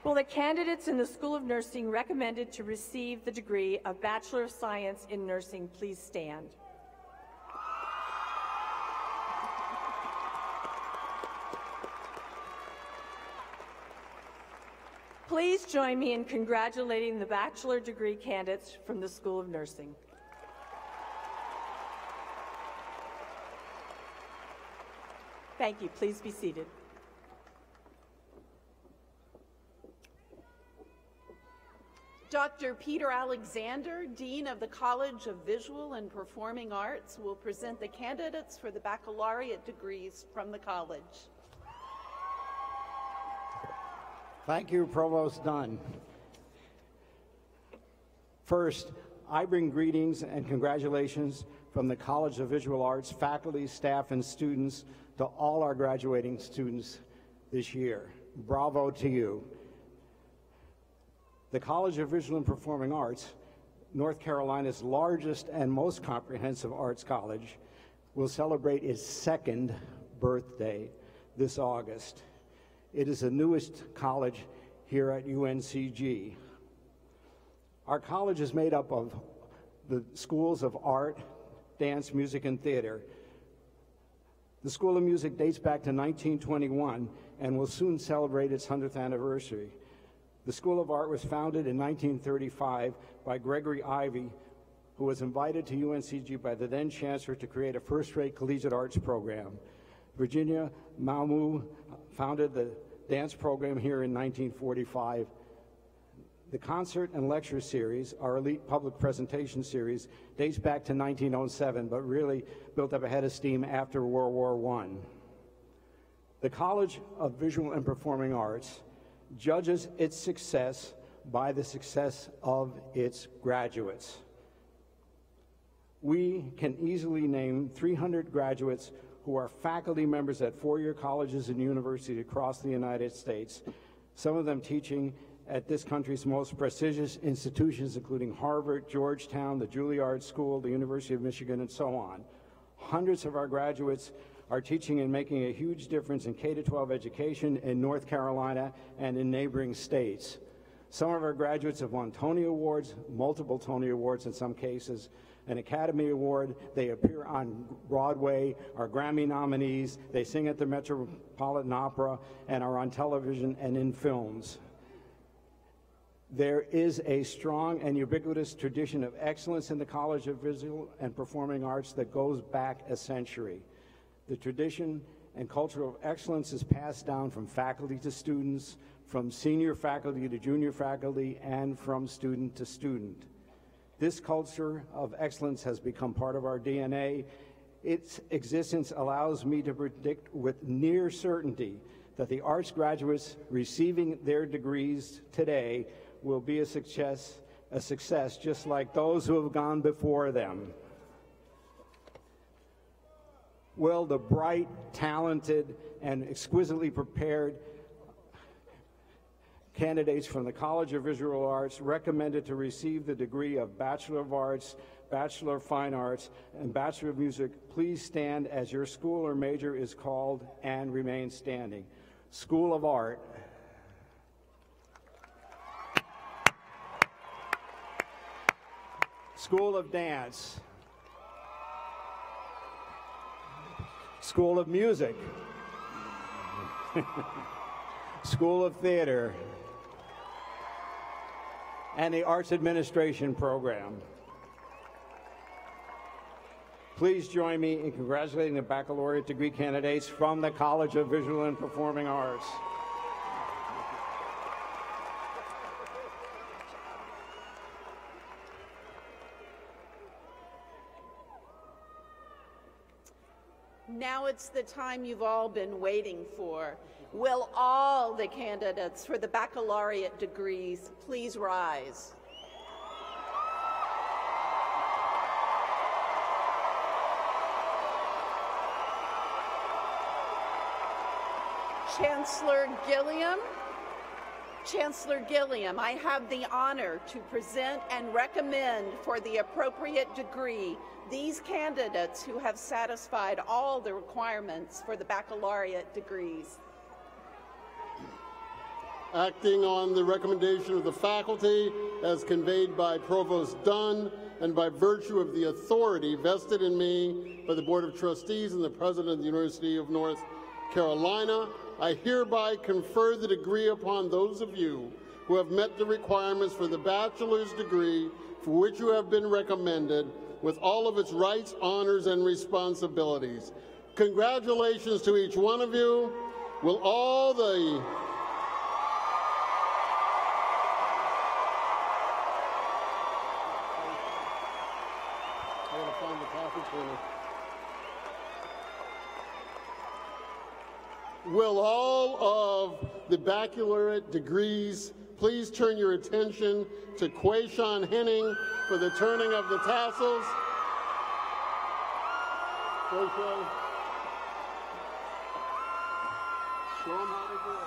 [SPEAKER 17] Will the candidates in the School of Nursing recommended to receive the degree of Bachelor of Science in Nursing please stand? Please join me in congratulating the bachelor degree candidates from the School of Nursing. Thank you. Please be seated.
[SPEAKER 12] Dr. Peter Alexander, Dean of the College of Visual and Performing Arts, will present the candidates for the baccalaureate degrees from the college.
[SPEAKER 18] Thank you, Provost Dunn. First, I bring greetings and congratulations from the College of Visual Arts faculty, staff, and students to all our graduating students this year. Bravo to you. The College of Visual and Performing Arts, North Carolina's largest and most comprehensive arts college, will celebrate its 2nd birthday this August. It is the newest college here at UNCG. Our college is made up of the schools of art, dance, music, and theater. The School of Music dates back to 1921 and will soon celebrate its 100th anniversary. The School of Art was founded in 1935 by Gregory Ivy, who was invited to UNCG by the then Chancellor to create a first-rate collegiate arts program. Virginia Maumau founded the dance program here in 1945. The concert and lecture series, our elite public presentation series, dates back to 1907, but really built up a head of steam after World War I. The College of Visual and Performing Arts judges its success by the success of its graduates. We can easily name 300 graduates who are faculty members at four-year colleges and universities across the United States, some of them teaching at this country's most prestigious institutions, including Harvard, Georgetown, the Juilliard School, the University of Michigan, and so on. Hundreds of our graduates are teaching and making a huge difference in K-12 education in North Carolina and in neighboring states. Some of our graduates have won Tony Awards, multiple Tony Awards in some cases, an Academy Award. They appear on Broadway, are Grammy nominees, they sing at the Metropolitan Opera, and are on television and in films. There is a strong and ubiquitous tradition of excellence in the College of Visual and Performing Arts that goes back a century. The tradition and culture of excellence is passed down from faculty to students, from senior faculty to junior faculty, and from student to student. This culture of excellence has become part of our DNA. Its existence allows me to predict with near certainty that the arts graduates receiving their degrees today will be a success just like those who have gone before them. Will the bright, talented, and exquisitely prepared candidates from the College of Visual Arts recommended to receive the degree of Bachelor of Arts, Bachelor of Fine Arts, and Bachelor of Music please stand as your school or major is called and remain standing? School of Art. School of Dance. School of Music. School of Theater. And the Arts Administration program. Please join me in congratulating the baccalaureate degree candidates from the College of Visual and Performing Arts.
[SPEAKER 12] Now it's the time you've all been waiting for. Will all the candidates for the baccalaureate degrees please rise? Chancellor Gilliam, I have the honor to present and recommend for the appropriate degree these candidates who have satisfied all the requirements for the baccalaureate degrees.
[SPEAKER 4] Acting on the recommendation of the faculty as conveyed by Provost Dunn and by virtue of the authority vested in me by the Board of Trustees and the President of the University of North Carolina, I hereby confer the degree upon those of you who have met the requirements for the bachelor's degree for which you have been recommended with all of its rights, honors, and responsibilities. Congratulations to each one of you. Will all the Will all of the baccalaureate degrees please turn your attention to Quayshawn Henning for the turning of the tassels? Quayshawn. Show them how to do it.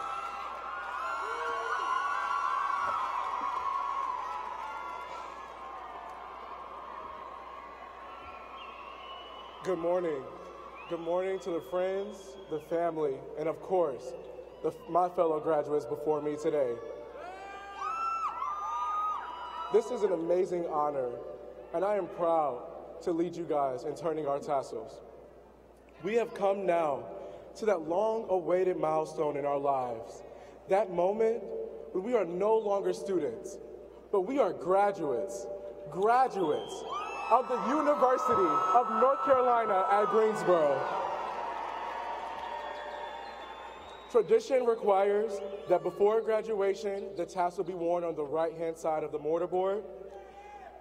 [SPEAKER 19] Good morning. Good morning to the friends, the family, and of course, my fellow graduates before me today. This is an amazing honor, and I am proud to lead you guys in turning our tassels. We have come now to that long-awaited milestone in our lives, that moment when we are no longer students, but we are graduates of the University of North Carolina at Greensboro. Tradition requires that before graduation, the tassel be worn on the right-hand side of the mortarboard.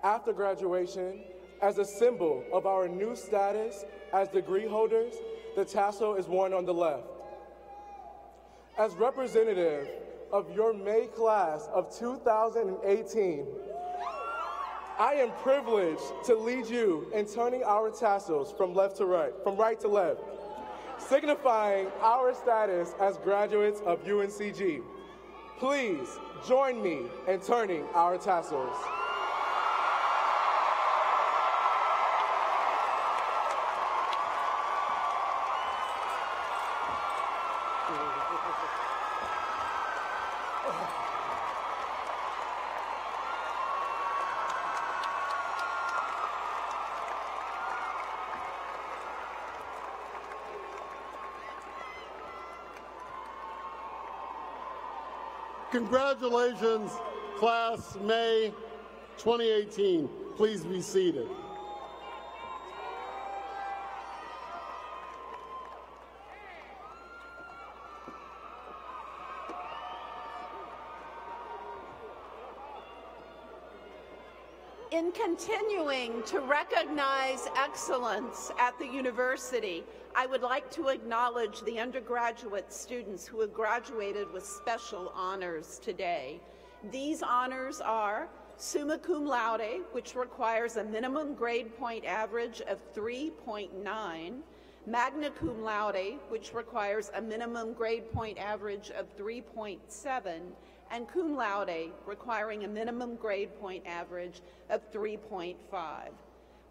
[SPEAKER 19] After graduation, as a symbol of our new status as degree holders, the tassel is worn on the left. As representative of your May class of 2018, I am privileged to lead you in turning our tassels from right to left, signifying our status as graduates of UNCG. Please join me in turning our tassels.
[SPEAKER 4] Congratulations, Class May 2018. Please be seated.
[SPEAKER 12] In continuing to recognize excellence at the university, I would like to acknowledge the undergraduate students who have graduated with special honors today. These honors are summa cum laude, which requires a minimum grade point average of 3.9, magna cum laude, which requires a minimum grade point average of 3.7, and cum laude, requiring a minimum grade point average of 3.5.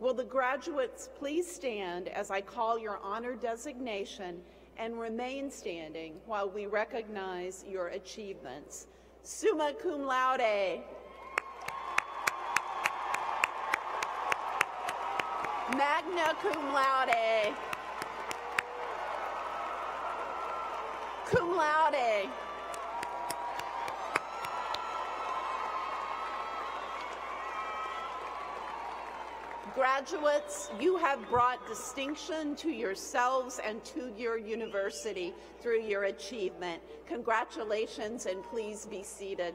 [SPEAKER 12] Will the graduates please stand as I call your honor designation and remain standing while we recognize your achievements. Summa cum laude. Magna cum laude. Cum laude. Graduates, you have brought distinction to yourselves and to your university through your achievement. Congratulations, and please be seated.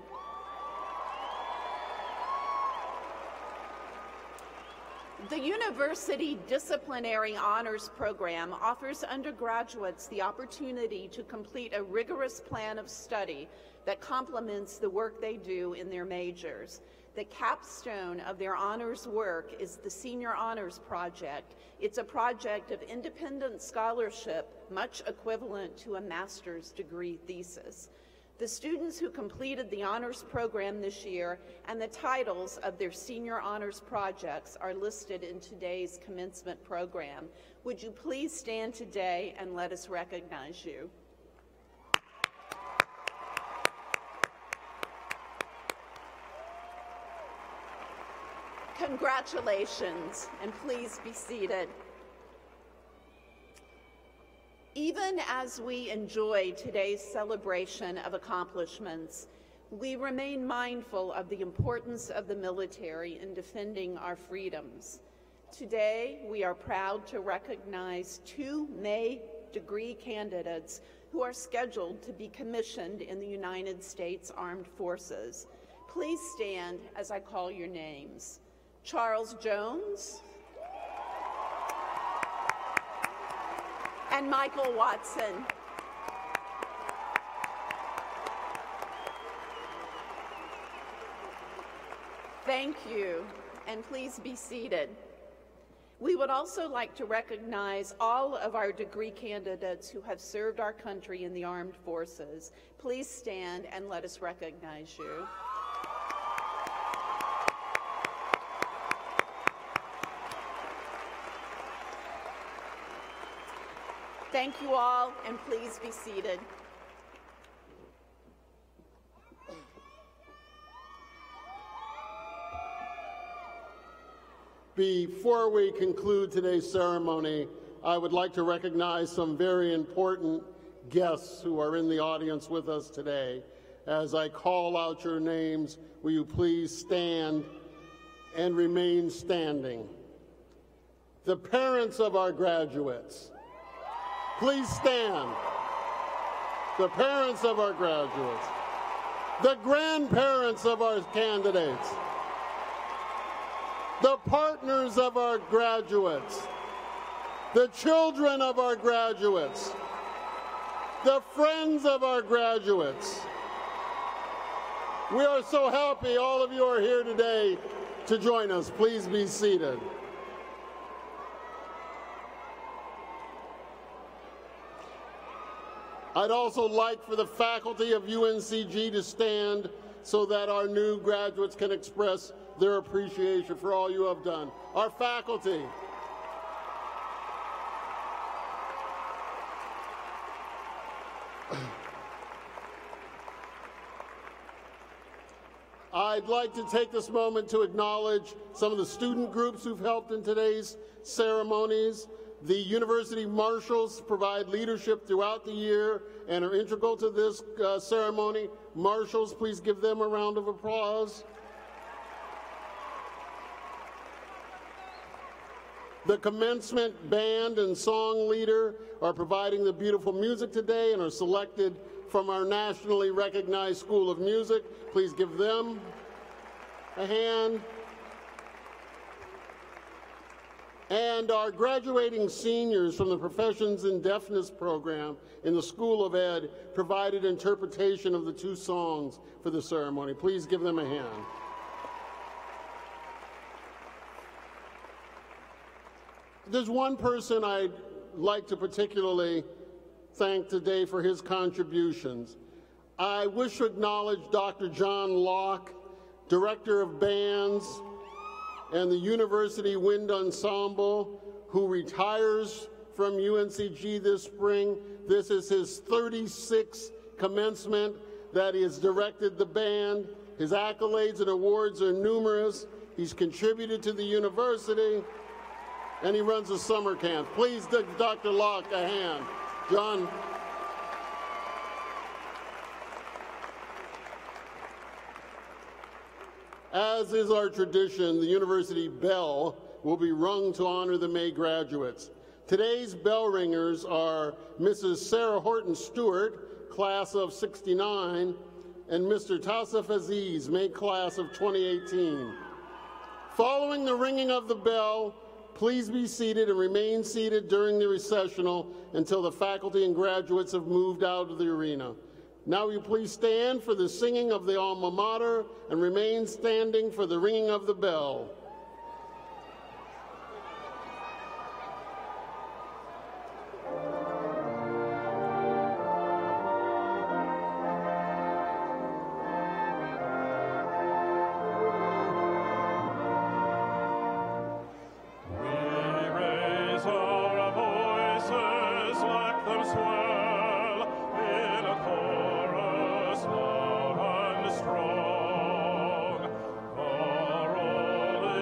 [SPEAKER 12] The University Disciplinary Honors Program offers undergraduates the opportunity to complete a rigorous plan of study that complements the work they do in their majors. The capstone of their honors work is the Senior Honors Project. It's a project of independent scholarship, much equivalent to a master's degree thesis. The students who completed the honors program this year and the titles of their senior honors projects are listed in today's commencement program. Would you please stand today and let us recognize you? Congratulations, and please be seated. Even as we enjoy today's celebration of accomplishments, we remain mindful of the importance of the military in defending our freedoms. Today, we are proud to recognize 2 May degree candidates who are scheduled to be commissioned in the United States Armed Forces. Please stand as I call your names. Charles Jones and Michael Watson. Thank you, and please be seated. We would also like to recognize all of our degree candidates who have served our country in the armed forces. Please stand and let us recognize you. Thank you all, and please be seated.
[SPEAKER 4] Before we conclude today's ceremony, I would like to recognize some very important guests who are in the audience with us today. As I call out your names, will you please stand and remain standing? The parents of our graduates, please stand. the parents of our graduates, the grandparents of our candidates, the partners of our graduates, the children of our graduates, the friends of our graduates. We are so happy all of you are here today to join us. Please be seated. I'd also like for the faculty of UNCG to stand so that our new graduates can express their appreciation for all you have done. Our faculty. I'd like to take this moment to acknowledge some of the student groups who've helped in today's ceremonies. The university marshals provide leadership throughout the year and are integral to this ceremony. Marshals, please give them a round of applause. The commencement band and song leader are providing the beautiful music today and are selected from our nationally recognized School of Music. Please give them a hand. And our graduating seniors from the Professions in Deafness program in the School of Ed provided interpretation of the two songs for the ceremony. Please give them a hand. There's one person I'd like to particularly thank today for his contributions. I wish to acknowledge Dr. John Locke, Director of Bands and the University Wind Ensemble, who retires from UNCG this spring. This is his 36th commencement that he has directed the band. His accolades and awards are numerous. He's contributed to the university, and he runs a summer camp. Please give Dr. Locke a hand. John. As is our tradition, the university bell will be rung to honor the May graduates. Today's bell ringers are Mrs. Sarah Horton Stewart, class of '69, and Mr. Tassif Aziz, May class of 2018. Following the ringing of the bell, please be seated and remain seated during the recessional until the faculty and graduates have moved out of the arena. Now will you please stand for the singing of the alma mater and remain standing for the ringing of the bell.
[SPEAKER 20] Strong, for all